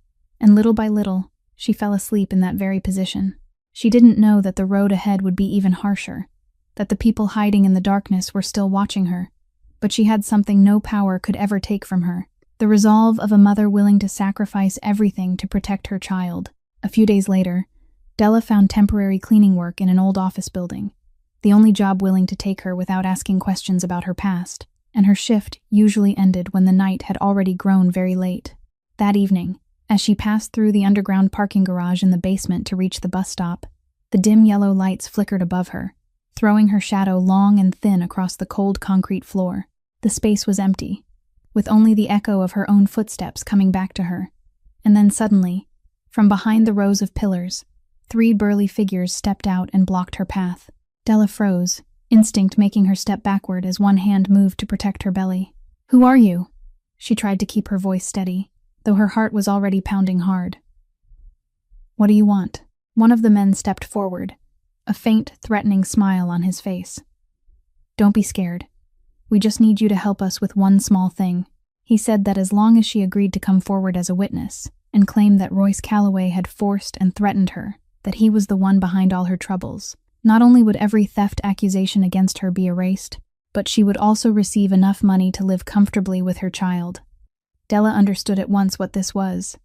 and little by little, she fell asleep in that very position. She didn't know that the road ahead would be even harsher, that the people hiding in the darkness were still watching her, but she had something no power could ever take from her, the resolve of a mother willing to sacrifice everything to protect her child. A few days later, Della found temporary cleaning work in an old office building, the only job willing to take her without asking questions about her past, and her shift usually ended when the night had already grown very late. That evening, as she passed through the underground parking garage in the basement to reach the bus stop, the dim yellow lights flickered above her, throwing her shadow long and thin across the cold concrete floor. The space was empty, with only the echo of her own footsteps coming back to her. And then suddenly, from behind the rows of pillars, 3 burly figures stepped out and blocked her path. Della froze, instinct making her step backward as one hand moved to protect her belly. "Who are you?" She tried to keep her voice steady, though her heart was already pounding hard. "What do you want?" One of the men stepped forward, a faint, threatening smile on his face. "Don't be scared. We just need you to help us with one small thing." He said that as long as she agreed to come forward as a witness and claim that Royce Calloway had forced and threatened her, that he was the one behind all her troubles, not only would every theft accusation against her be erased, but she would also receive enough money to live comfortably with her child. Della understood at once what this was.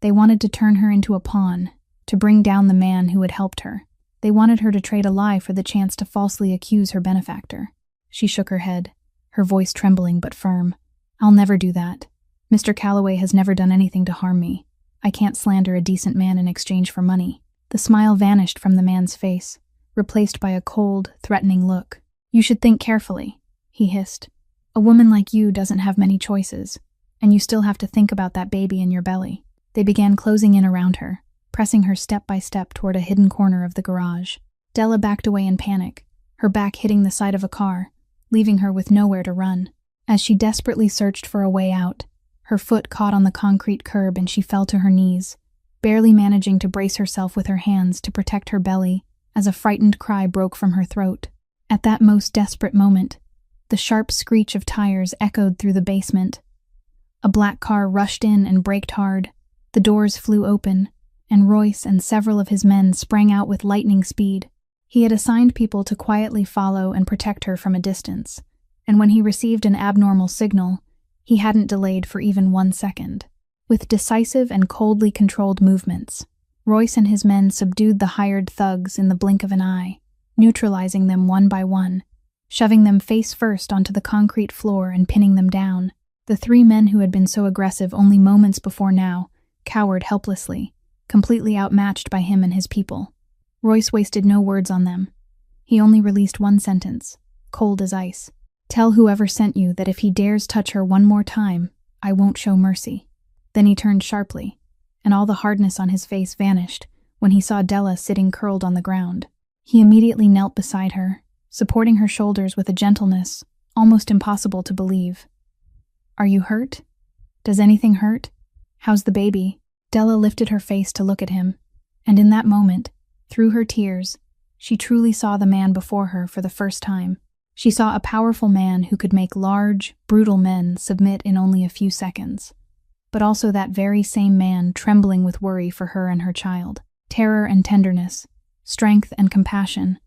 They wanted to turn her into a pawn, to bring down the man who had helped her. They wanted her to trade a lie for the chance to falsely accuse her benefactor. She shook her head, her voice trembling but firm. "I'll never do that. Mr. Calloway has never done anything to harm me. I can't slander a decent man in exchange for money." The smile vanished from the man's face, replaced by a cold, threatening look. "You should think carefully," he hissed. "A woman like you doesn't have many choices, and you still have to think about that baby in your belly." They began closing in around her, pressing her step by step toward a hidden corner of the garage. Della backed away in panic, her back hitting the side of a car, leaving her with nowhere to run. As she desperately searched for a way out, Her foot caught on the concrete curb and she fell to her knees, barely managing to brace herself with her hands to protect her belly as a frightened cry broke from her throat. At that most desperate moment, the sharp screech of tires echoed through the basement. A black car rushed in and braked hard. The doors flew open, and Royce and several of his men sprang out with lightning speed. He had assigned people to quietly follow and protect her from a distance, and when he received an abnormal signal, he hadn't delayed for even 1 second. With decisive and coldly controlled movements, Royce and his men subdued the hired thugs in the blink of an eye, neutralizing them one by one, shoving them face first onto the concrete floor and pinning them down. The 3 men who had been so aggressive only moments before now cowered helplessly, completely outmatched by him and his people. Royce wasted no words on them. He only released 1 sentence, cold as ice. "Tell whoever sent you that if he dares touch her one more time, I won't show mercy." Then he turned sharply, and all the hardness on his face vanished when he saw Della sitting curled on the ground. He immediately knelt beside her, supporting her shoulders with a gentleness almost impossible to believe. "Are you hurt? Does anything hurt? How's the baby?" Della lifted her face to look at him, and in that moment, through her tears, she truly saw the man before her for the first time. She saw a powerful man who could make large, brutal men submit in only a few seconds, but also that very same man trembling with worry for her and her child. Terror and tenderness, strength and compassion,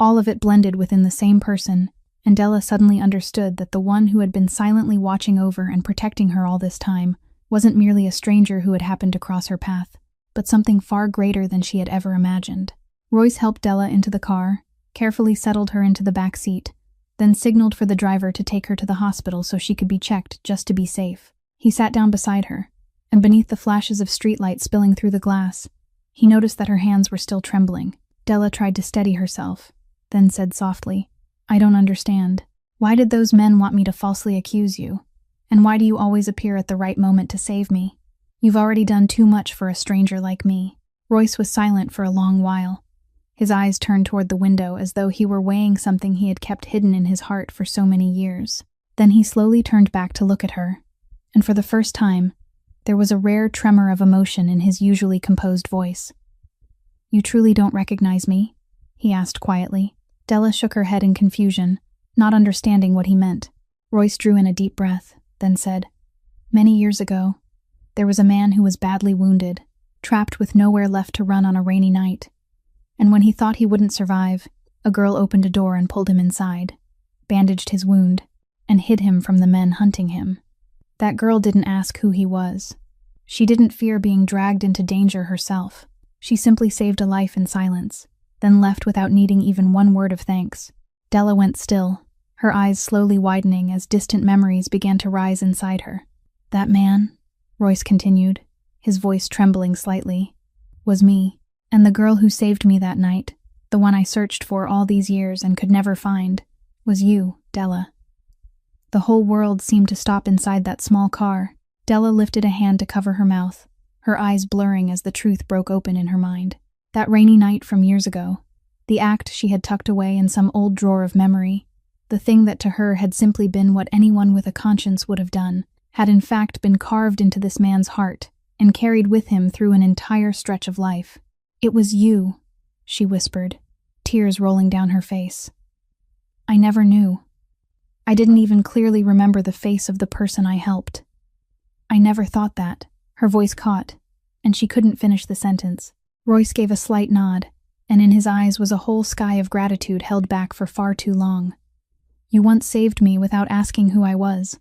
all of it blended within the same person, and Della suddenly understood that the one who had been silently watching over and protecting her all this time wasn't merely a stranger who had happened to cross her path, but something far greater than she had ever imagined. Royce helped Della into the car, carefully settled her into the back seat, then signaled for the driver to take her to the hospital so she could be checked just to be safe. He sat down beside her, and beneath the flashes of streetlight spilling through the glass, he noticed that her hands were still trembling. Della tried to steady herself, then said softly, "I don't understand. Why did those men want me to falsely accuse you? And why do you always appear at the right moment to save me? You've already done too much for a stranger like me." Royce was silent for a long while. His eyes turned toward the window as though he were weighing something he had kept hidden in his heart for so many years. Then he slowly turned back to look at her, and for the first time, there was a rare tremor of emotion in his usually composed voice. "You truly don't recognize me?" he asked quietly. Della shook her head in confusion, not understanding what he meant. Royce drew in a deep breath, then said, "Many years ago, there was a man who was badly wounded, trapped with nowhere left to run on a rainy night. And when he thought he wouldn't survive, a girl opened a door and pulled him inside, bandaged his wound, and hid him from the men hunting him. That girl didn't ask who he was. She didn't fear being dragged into danger herself. She simply saved a life in silence, then left without needing even 1 word of thanks." Della went still, her eyes slowly widening as distant memories began to rise inside her. "That man," Royce continued, his voice trembling slightly, "was me. And the girl who saved me that night, the one I searched for all these years and could never find, was you, Della." The whole world seemed to stop inside that small car. Della lifted a hand to cover her mouth, her eyes blurring as the truth broke open in her mind. That rainy night from years ago, the act she had tucked away in some old drawer of memory, the thing that to her had simply been what anyone with a conscience would have done, had in fact been carved into this man's heart and carried with him through an entire stretch of life. "It was you," she whispered, tears rolling down her face. "I never knew. I didn't even clearly remember the face of the person I helped. I never thought that." Her voice caught, and she couldn't finish the sentence. Royce gave a slight nod, and in his eyes was a whole sky of gratitude held back for far too long. "You once saved me without asking who I was,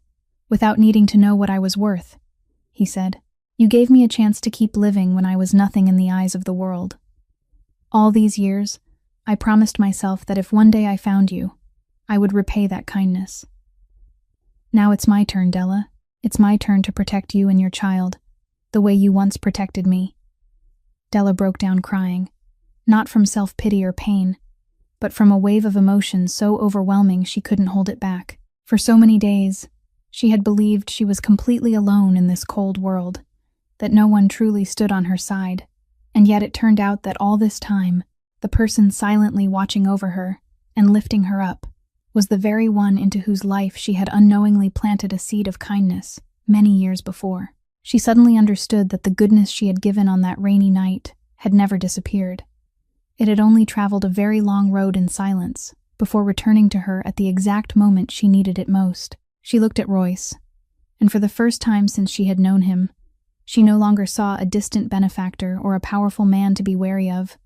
without needing to know what I was worth," he said. "You gave me a chance to keep living when I was nothing in the eyes of the world. All these years, I promised myself that if one day I found you, I would repay that kindness. Now it's my turn, Della. It's my turn to protect you and your child, the way you once protected me." Della broke down crying, not from self-pity or pain, but from a wave of emotion so overwhelming she couldn't hold it back. For so many days, she had believed she was completely alone in this cold world, that no one truly stood on her side, and yet it turned out that all this time, the person silently watching over her and lifting her up was the very one into whose life she had unknowingly planted a seed of kindness, many years before. She suddenly understood that the goodness she had given on that rainy night had never disappeared. It had only traveled a very long road in silence before returning to her at the exact moment she needed it most. She looked at Royce, and for the first time since she had known him, she no longer saw a distant benefactor or a powerful man to be wary of,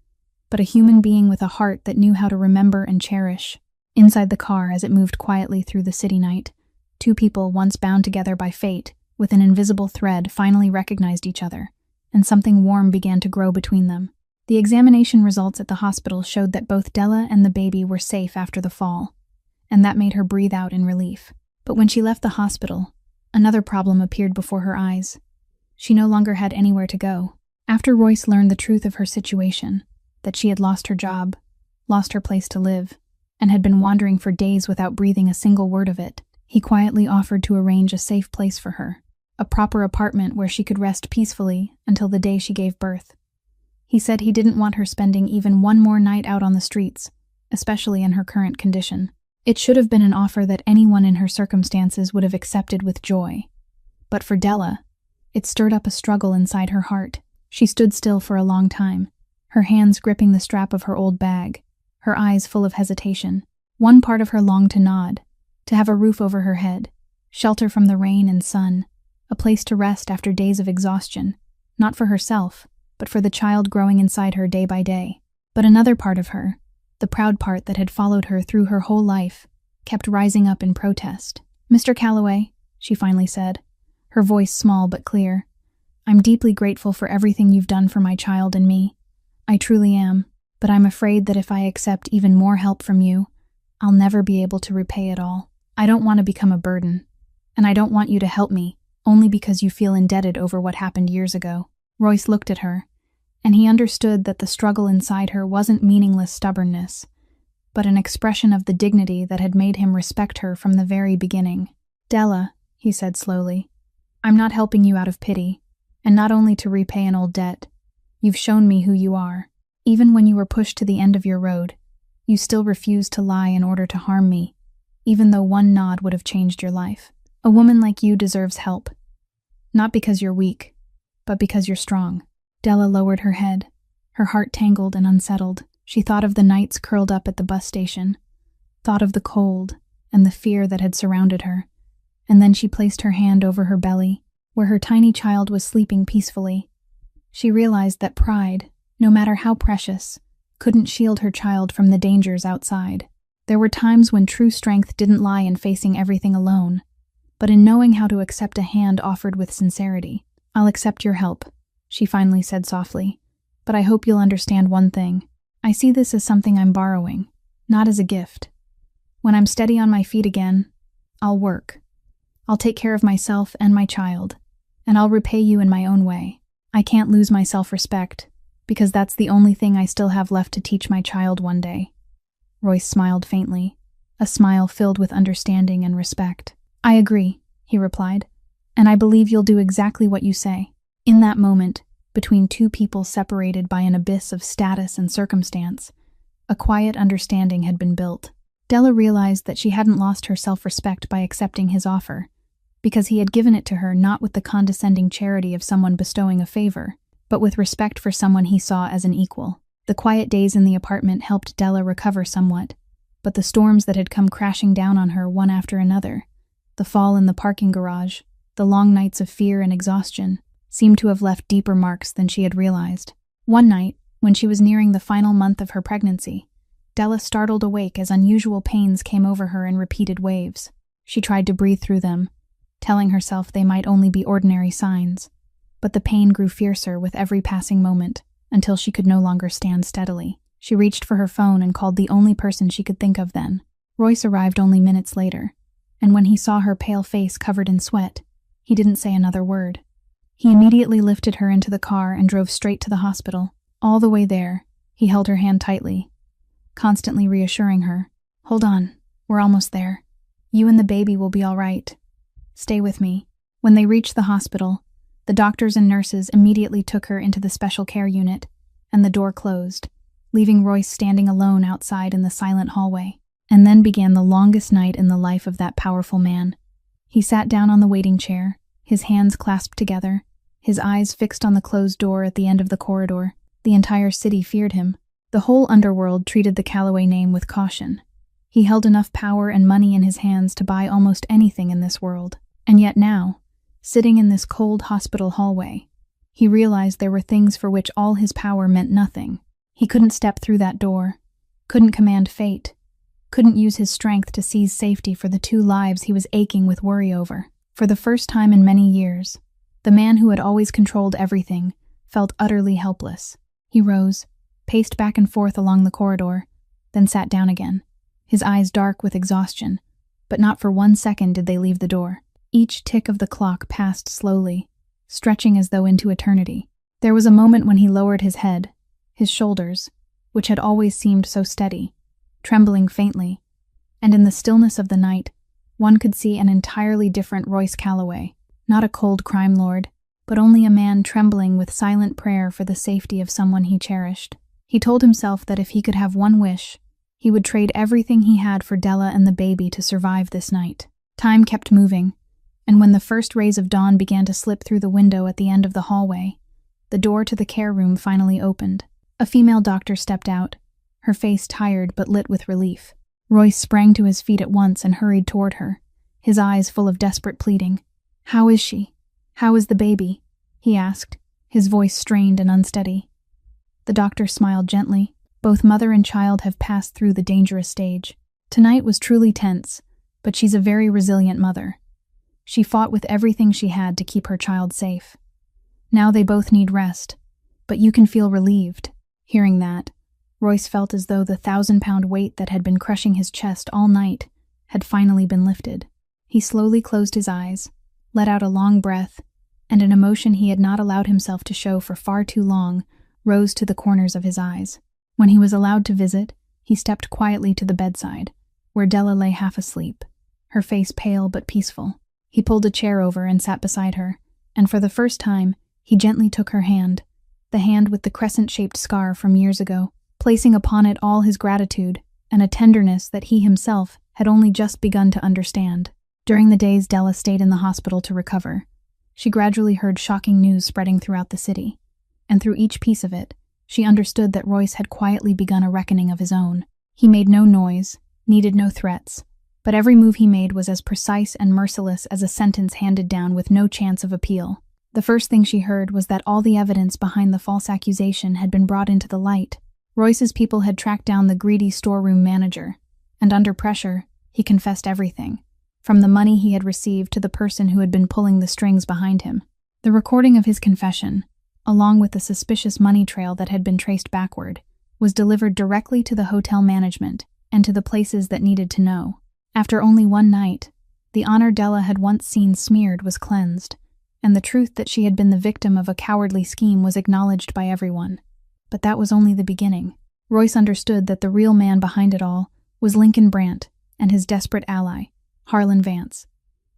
but a human being with a heart that knew how to remember and cherish. Inside the car, as it moved quietly through the city night, two people once bound together by fate with an invisible thread finally recognized each other, and something warm began to grow between them. The examination results at the hospital showed that both Della and the baby were safe after the fall, and that made her breathe out in relief. But when she left the hospital, another problem appeared before her eyes. She no longer had anywhere to go. After Royce learned the truth of her situation, that she had lost her job, lost her place to live, and had been wandering for days without breathing a single word of it, he quietly offered to arrange a safe place for her, a proper apartment where she could rest peacefully until the day she gave birth. He said he didn't want her spending even one more night out on the streets, especially in her current condition. It should have been an offer that anyone in her circumstances would have accepted with joy. But for Della, it stirred up a struggle inside her heart. She stood still for a long time, her hands gripping the strap of her old bag, her eyes full of hesitation. One part of her longed to nod, to have a roof over her head, shelter from the rain and sun, a place to rest after days of exhaustion, not for herself, but for the child growing inside her day by day. But another part of her, the proud part that had followed her through her whole life, kept rising up in protest. "Mr. Calloway," she finally said, her voice small but clear, "I'm deeply grateful for everything you've done for my child and me. I truly am, but I'm afraid that if I accept even more help from you, I'll never be able to repay it all. I don't want to become a burden, and I don't want you to help me only because you feel indebted over what happened years ago." Royce looked at her, and he understood that the struggle inside her wasn't meaningless stubbornness, but an expression of the dignity that had made him respect her from the very beginning. "Della," he said slowly, "I'm not helping you out of pity, and not only to repay an old debt. You've shown me who you are. Even when you were pushed to the end of your road, you still refused to lie in order to harm me, even though one nod would have changed your life. A woman like you deserves help, not because you're weak, but because you're strong." Della lowered her head, her heart tangled and unsettled. She thought of the nights curled up at the bus station, thought of the cold and the fear that had surrounded her, and then she placed her hand over her belly, where her tiny child was sleeping peacefully. She realized that pride, no matter how precious, couldn't shield her child from the dangers outside. There were times when true strength didn't lie in facing everything alone, but in knowing how to accept a hand offered with sincerity. "I'll accept your help," she finally said softly, "but I hope you'll understand one thing. I see this as something I'm borrowing, not as a gift. When I'm steady on my feet again, I'll work. I'll take care of myself and my child, and I'll repay you in my own way. I can't lose my self-respect, because that's the only thing I still have left to teach my child one day." Royce smiled faintly, a smile filled with understanding and respect. "I agree," he replied, "and I believe you'll do exactly what you say." In that moment, between two people separated by an abyss of status and circumstance, a quiet understanding had been built. Della realized that she hadn't lost her self-respect by accepting his offer, because he had given it to her not with the condescending charity of someone bestowing a favor, but with respect for someone he saw as an equal. The quiet days in the apartment helped Della recover somewhat, but the storms that had come crashing down on her one after another, the fall in the parking garage, the long nights of fear and exhaustion, seemed to have left deeper marks than she had realized. One night, when she was nearing the final month of her pregnancy, Della startled awake as unusual pains came over her in repeated waves. She tried to breathe through them, telling herself they might only be ordinary signs, but the pain grew fiercer with every passing moment, until she could no longer stand steadily. She reached for her phone and called the only person she could think of then. Royce arrived only minutes later, and when he saw her pale face covered in sweat, he didn't say another word. He immediately lifted her into the car and drove straight to the hospital. All the way there, he held her hand tightly, constantly reassuring her, "Hold on, we're almost there. You and the baby will be all right. Stay with me." When they reached the hospital, the doctors and nurses immediately took her into the special care unit, and the door closed, leaving Royce standing alone outside in the silent hallway. And then began the longest night in the life of that powerful man. He sat down on the waiting chair, his hands clasped together, his eyes fixed on the closed door at the end of the corridor. The entire city feared him. The whole underworld treated the Calloway name with caution. He held enough power and money in his hands to buy almost anything in this world. And yet now, sitting in this cold hospital hallway, he realized there were things for which all his power meant nothing. He couldn't step through that door, couldn't command fate, couldn't use his strength to seize safety for the 2 lives he was aching with worry over. For the first time in many years, the man who had always controlled everything felt utterly helpless. He rose, paced back and forth along the corridor, then sat down again, his eyes dark with exhaustion, but not for 1 second did they leave the door. Each tick of the clock passed slowly, stretching as though into eternity. There was a moment when he lowered his head, his shoulders, which had always seemed so steady, trembling faintly, and in the stillness of the night, one could see an entirely different Royce Calloway, not a cold crime lord, but only a man trembling with silent prayer for the safety of someone he cherished. He told himself that if he could have one wish, he would trade everything he had for Della and the baby to survive this night. Time kept moving, and when the first rays of dawn began to slip through the window at the end of the hallway, the door to the care room finally opened. A female doctor stepped out, her face tired but lit with relief. Royce sprang to his feet at once and hurried toward her, his eyes full of desperate pleading. "How is she? How is the baby?" he asked, his voice strained and unsteady. The doctor smiled gently. "Both mother and child have passed through the dangerous stage. Tonight was truly tense, but she's a very resilient mother. She fought with everything she had to keep her child safe. Now they both need rest, but you can feel relieved." Hearing that, Royce felt as though the 1,000-pound weight that had been crushing his chest all night had finally been lifted. He slowly closed his eyes, let out a long breath, and an emotion he had not allowed himself to show for far too long rose to the corners of his eyes. When he was allowed to visit, he stepped quietly to the bedside, where Della lay half asleep, her face pale but peaceful. He pulled a chair over and sat beside her, and for the first time, he gently took her hand, the hand with the crescent-shaped scar from years ago, placing upon it all his gratitude and a tenderness that he himself had only just begun to understand. During the days Della stayed in the hospital to recover, she gradually heard shocking news spreading throughout the city, and through each piece of it, she understood that Royce had quietly begun a reckoning of his own. He made no noise, needed no threats, but every move he made was as precise and merciless as a sentence handed down with no chance of appeal. The first thing she heard was that all the evidence behind the false accusation had been brought into the light. Royce's people had tracked down the greedy storeroom manager, and under pressure, he confessed everything, from the money he had received to the person who had been pulling the strings behind him. The recording of his confession, along with the suspicious money trail that had been traced backward, was delivered directly to the hotel management and to the places that needed to know. After only one night, the honor Della had once seen smeared was cleansed, and the truth that she had been the victim of a cowardly scheme was acknowledged by everyone. But that was only the beginning. Royce understood that the real man behind it all was Lincoln Brandt and his desperate ally, Harlan Vance,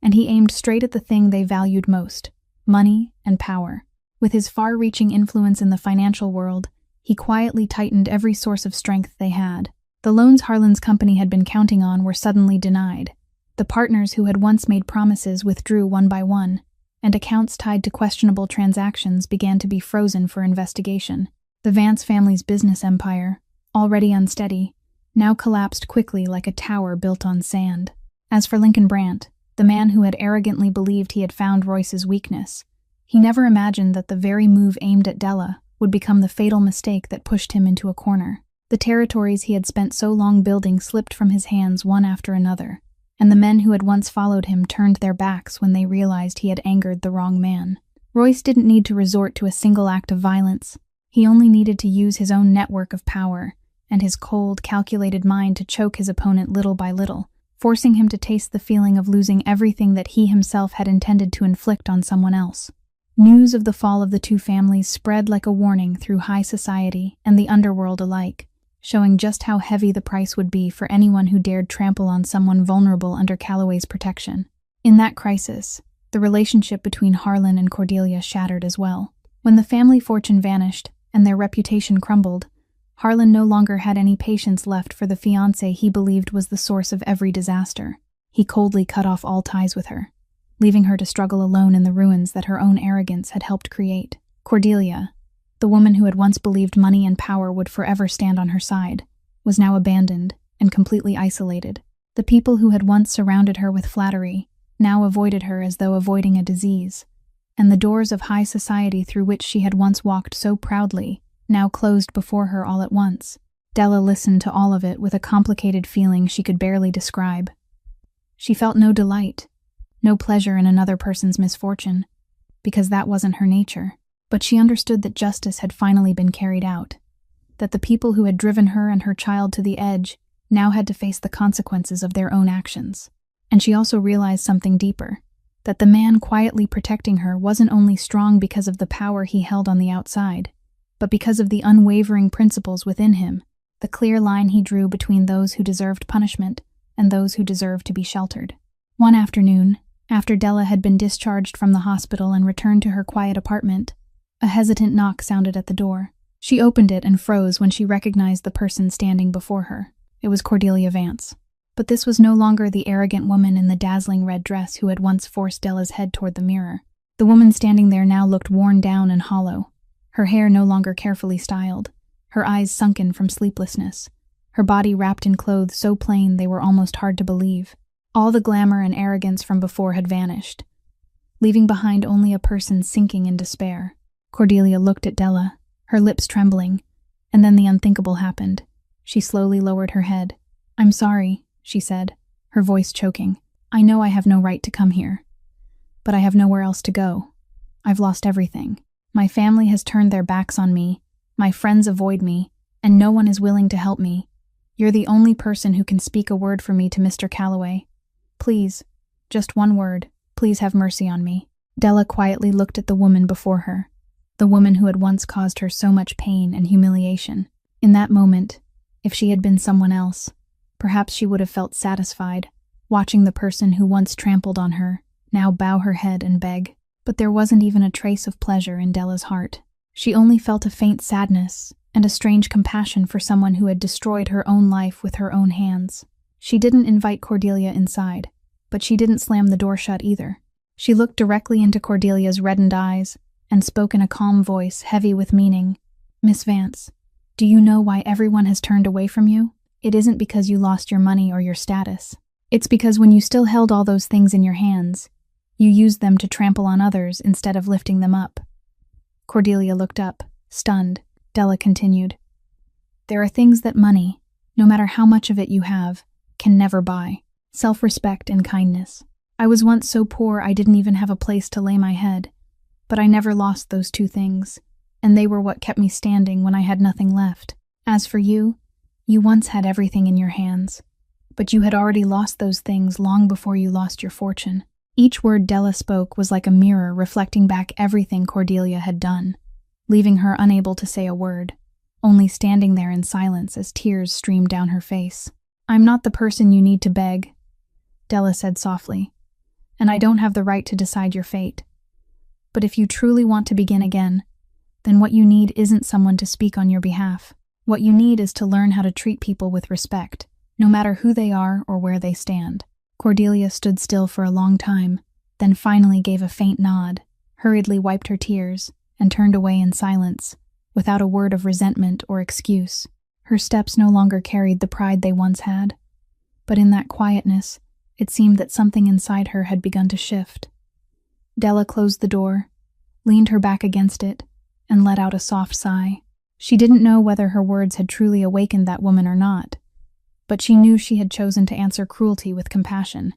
and he aimed straight at the thing they valued most, money and power. With his far-reaching influence in the financial world, he quietly tightened every source of strength they had. The loans Harlan's company had been counting on were suddenly denied. The partners who had once made promises withdrew one by one, and accounts tied to questionable transactions began to be frozen for investigation. The Vance family's business empire, already unsteady, now collapsed quickly like a tower built on sand. As for Lincoln Brandt, the man who had arrogantly believed he had found Royce's weakness, he never imagined that the very move aimed at Della would become the fatal mistake that pushed him into a corner. The territories he had spent so long building slipped from his hands one after another, and the men who had once followed him turned their backs when they realized he had angered the wrong man. Royce didn't need to resort to a single act of violence. He only needed to use his own network of power and his cold, calculated mind to choke his opponent little by little, forcing him to taste the feeling of losing everything that he himself had intended to inflict on someone else. News of the fall of the two families spread like a warning through high society and the underworld alike, showing just how heavy the price would be for anyone who dared trample on someone vulnerable under Calloway's protection. In that crisis, the relationship between Harlan and Cordelia shattered as well. When the family fortune vanished and their reputation crumbled, Harlan no longer had any patience left for the fiancée he believed was the source of every disaster. He coldly cut off all ties with her, leaving her to struggle alone in the ruins that her own arrogance had helped create. Cordelia, the woman who had once believed money and power would forever stand on her side, was now abandoned and completely isolated. The people who had once surrounded her with flattery now avoided her as though avoiding a disease, and the doors of high society through which she had once walked so proudly now closed before her all at once. Della listened to all of it with a complicated feeling she could barely describe. She felt no delight, no pleasure in another person's misfortune, because that wasn't her nature. But she understood that justice had finally been carried out, that the people who had driven her and her child to the edge now had to face the consequences of their own actions. And she also realized something deeper, that the man quietly protecting her wasn't only strong because of the power he held on the outside, but because of the unwavering principles within him, the clear line he drew between those who deserved punishment and those who deserved to be sheltered. One afternoon, after Della had been discharged from the hospital and returned to her quiet apartment, a hesitant knock sounded at the door. She opened it and froze when she recognized the person standing before her. It was Cordelia Vance. But this was no longer the arrogant woman in the dazzling red dress who had once forced Della's head toward the mirror. The woman standing there now looked worn down and hollow, her hair no longer carefully styled, her eyes sunken from sleeplessness, her body wrapped in clothes so plain they were almost hard to believe. All the glamour and arrogance from before had vanished, leaving behind only a person sinking in despair. Cordelia looked at Della, her lips trembling, and then the unthinkable happened. She slowly lowered her head. "I'm sorry," she said, her voice choking. "I know I have no right to come here, but I have nowhere else to go. I've lost everything. My family has turned their backs on me, my friends avoid me, and no one is willing to help me. You're the only person who can speak a word for me to Mr. Calloway. Please, just one word, please have mercy on me." Della quietly looked at the woman before her, the woman who had once caused her so much pain and humiliation. In that moment, if she had been someone else, perhaps she would have felt satisfied, watching the person who once trampled on her now bow her head and beg. But there wasn't even a trace of pleasure in Della's heart. She only felt a faint sadness and a strange compassion for someone who had destroyed her own life with her own hands. She didn't invite Cordelia inside, but she didn't slam the door shut either. She looked directly into Cordelia's reddened eyes and spoke in a calm voice heavy with meaning. "Miss Vance, do you know why everyone has turned away from you? It isn't because you lost your money or your status. It's because when you still held all those things in your hands, you used them to trample on others instead of lifting them up." Cordelia looked up, stunned. Della continued, "There are things that money, no matter how much of it you have, can never buy. Self-respect and kindness. I was once so poor I didn't even have a place to lay my head, but I never lost those two things, and they were what kept me standing when I had nothing left. As for you, you once had everything in your hands, but you had already lost those things long before you lost your fortune." Each word Della spoke was like a mirror reflecting back everything Cordelia had done, leaving her unable to say a word, only standing there in silence as tears streamed down her face. "I'm not the person you need to beg," Della said softly, "and I don't have the right to decide your fate. But if you truly want to begin again, then what you need isn't someone to speak on your behalf. What you need is to learn how to treat people with respect, no matter who they are or where they stand." Cordelia stood still for a long time, then finally gave a faint nod, hurriedly wiped her tears, and turned away in silence, without a word of resentment or excuse. Her steps no longer carried the pride they once had, but in that quietness, it seemed that something inside her had begun to shift. Della closed the door, leaned her back against it, and let out a soft sigh. She didn't know whether her words had truly awakened that woman or not, but she knew she had chosen to answer cruelty with compassion,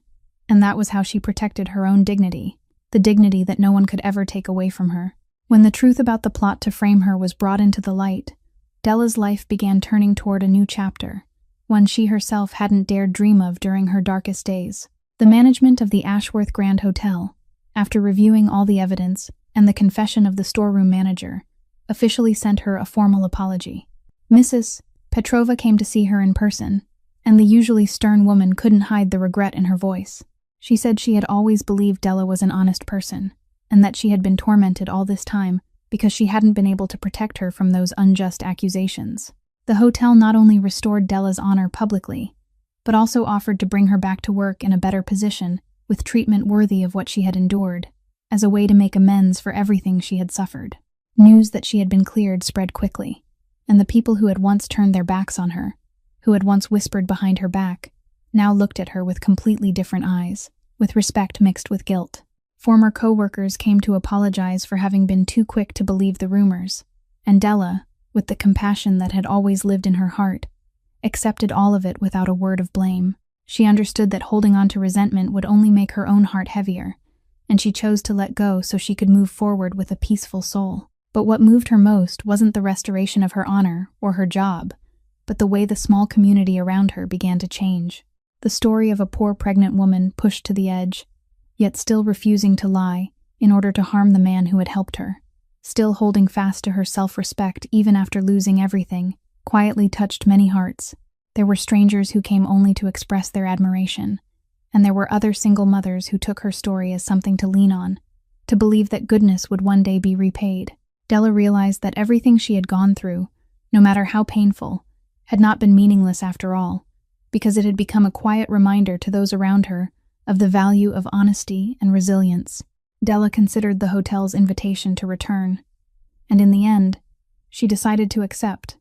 and that was how she protected her own dignity, the dignity that no one could ever take away from her. When the truth about the plot to frame her was brought into the light, Della's life began turning toward a new chapter, one she herself hadn't dared dream of during her darkest days. The management of the Ashworth Grand Hotel, after reviewing all the evidence and the confession of the storeroom manager, officially sent her a formal apology. Mrs. Petrova came to see her in person, and the usually stern woman couldn't hide the regret in her voice. She said she had always believed Della was an honest person, and that she had been tormented all this time because she hadn't been able to protect her from those unjust accusations. The hotel not only restored Della's honor publicly, but also offered to bring her back to work in a better position with treatment worthy of what she had endured, as a way to make amends for everything she had suffered. News that she had been cleared spread quickly, and the people who had once turned their backs on her, who had once whispered behind her back, now looked at her with completely different eyes, with respect mixed with guilt. Former co-workers came to apologize for having been too quick to believe the rumors, and Della, with the compassion that had always lived in her heart, accepted all of it without a word of blame. She understood that holding on to resentment would only make her own heart heavier, and she chose to let go so she could move forward with a peaceful soul. But what moved her most wasn't the restoration of her honor or her job, but the way the small community around her began to change. The story of a poor pregnant woman pushed to the edge, yet still refusing to lie in order to harm the man who had helped her, still holding fast to her self-respect even after losing everything, quietly touched many hearts. There were strangers who came only to express their admiration, and there were other single mothers who took her story as something to lean on, to believe that goodness would one day be repaid. Della realized that everything she had gone through, no matter how painful, had not been meaningless after all, because it had become a quiet reminder to those around her of the value of honesty and resilience. Della considered the hotel's invitation to return, and in the end, she decided to accept,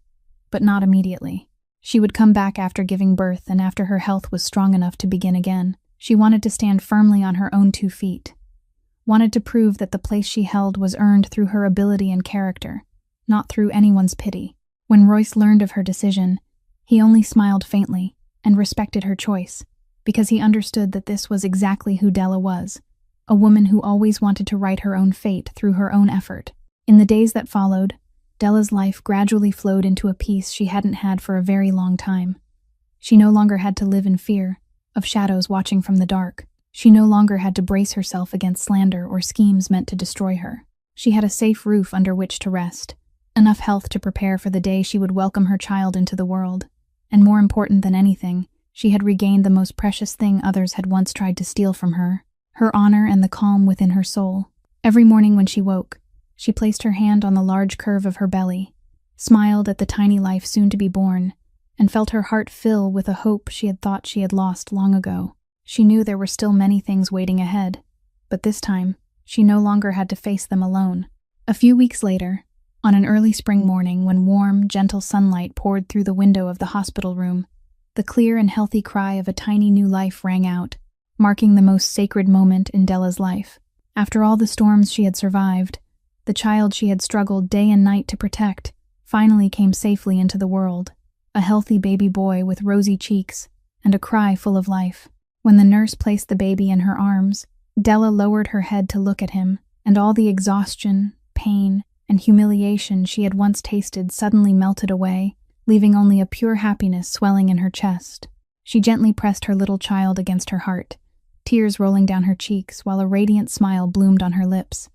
but not immediately. She would come back after giving birth and after her health was strong enough to begin again. She wanted to stand firmly on her own 2 feet, wanted to prove that the place she held was earned through her ability and character, not through anyone's pity. When Royce learned of her decision, he only smiled faintly and respected her choice, because he understood that this was exactly who Della was, a woman who always wanted to write her own fate through her own effort. In the days that followed, Della's life gradually flowed into a peace she hadn't had for a very long time. She no longer had to live in fear of shadows watching from the dark. She no longer had to brace herself against slander or schemes meant to destroy her. She had a safe roof under which to rest, enough health to prepare for the day she would welcome her child into the world, and more important than anything, she had regained the most precious thing others had once tried to steal from her, her honor and the calm within her soul. Every morning when she woke, she placed her hand on the large curve of her belly, smiled at the tiny life soon to be born, and felt her heart fill with a hope she had thought she had lost long ago. She knew there were still many things waiting ahead, but this time, she no longer had to face them alone. A few weeks later, on an early spring morning when warm, gentle sunlight poured through the window of the hospital room, the clear and healthy cry of a tiny new life rang out, marking the most sacred moment in Della's life. After all the storms she had survived, the child she had struggled day and night to protect finally came safely into the world, a healthy baby boy with rosy cheeks and a cry full of life. When the nurse placed the baby in her arms, Della lowered her head to look at him, and all the exhaustion, pain, and humiliation she had once tasted suddenly melted away, leaving only a pure happiness swelling in her chest. She gently pressed her little child against her heart, tears rolling down her cheeks while a radiant smile bloomed on her lips,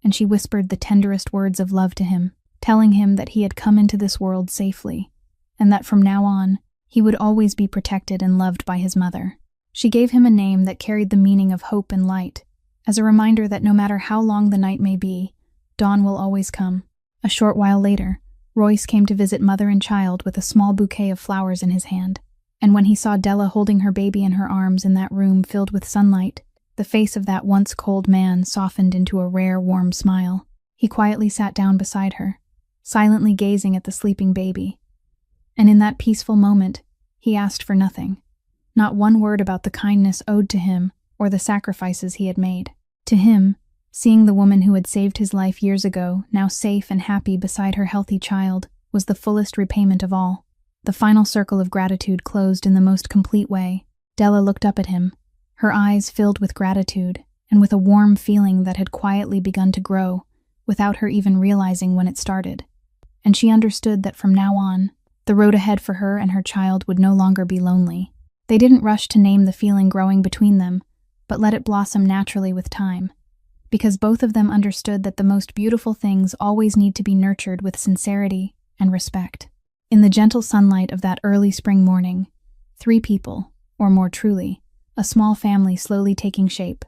and she whispered the tenderest words of love to him, telling him that he had come into this world safely, and that from now on, he would always be protected and loved by his mother. She gave him a name that carried the meaning of hope and light, as a reminder that no matter how long the night may be, dawn will always come. A short while later, Royce came to visit mother and child with a small bouquet of flowers in his hand, and when he saw Della holding her baby in her arms in that room filled with sunlight, the face of that once cold man softened into a rare, warm smile. He quietly sat down beside her, silently gazing at the sleeping baby. And in that peaceful moment, he asked for nothing. Not one word about the kindness owed to him or the sacrifices he had made. To him, seeing the woman who had saved his life years ago, now safe and happy beside her healthy child, was the fullest repayment of all. The final circle of gratitude closed in the most complete way. Della looked up at him, her eyes filled with gratitude and with a warm feeling that had quietly begun to grow, without her even realizing when it started. And she understood that from now on, the road ahead for her and her child would no longer be lonely. They didn't rush to name the feeling growing between them, but let it blossom naturally with time, because both of them understood that the most beautiful things always need to be nurtured with sincerity and respect. In the gentle sunlight of that early spring morning, 3 people, or more truly, a small family slowly taking shape,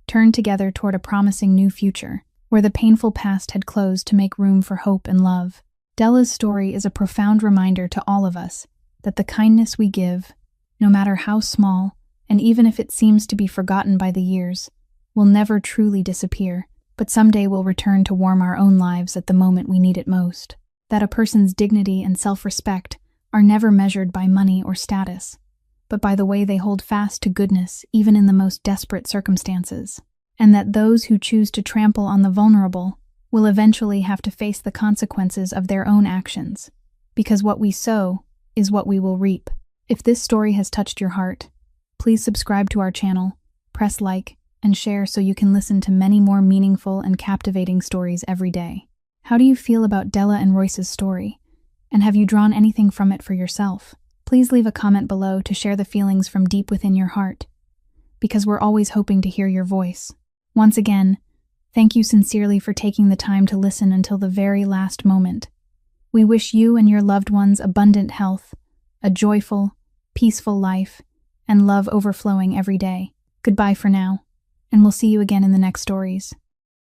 turned together toward a promising new future, where the painful past had closed to make room for hope and love. Della's story is a profound reminder to all of us that the kindness we give, no matter how small, And even if it seems to be forgotten by the years, will never truly disappear, but someday will return to warm our own lives at the moment we need it most. That a person's dignity and self-respect are never measured by money or status, but by the way they hold fast to goodness even in the most desperate circumstances. And that those who choose to trample on the vulnerable will eventually have to face the consequences of their own actions, because what we sow is what we will reap. If this story has touched your heart, please subscribe to our channel, press like, and share so you can listen to many more meaningful and captivating stories every day. How do you feel about Della and Royce's story? And have you drawn anything from it for yourself? Please leave a comment below to share the feelings from deep within your heart, because we're always hoping to hear your voice. Once again, thank you sincerely for taking the time to listen until the very last moment. We wish you and your loved ones abundant health, a joyful, peaceful life, and love overflowing every day. Goodbye for now, and we'll see you again in the next stories.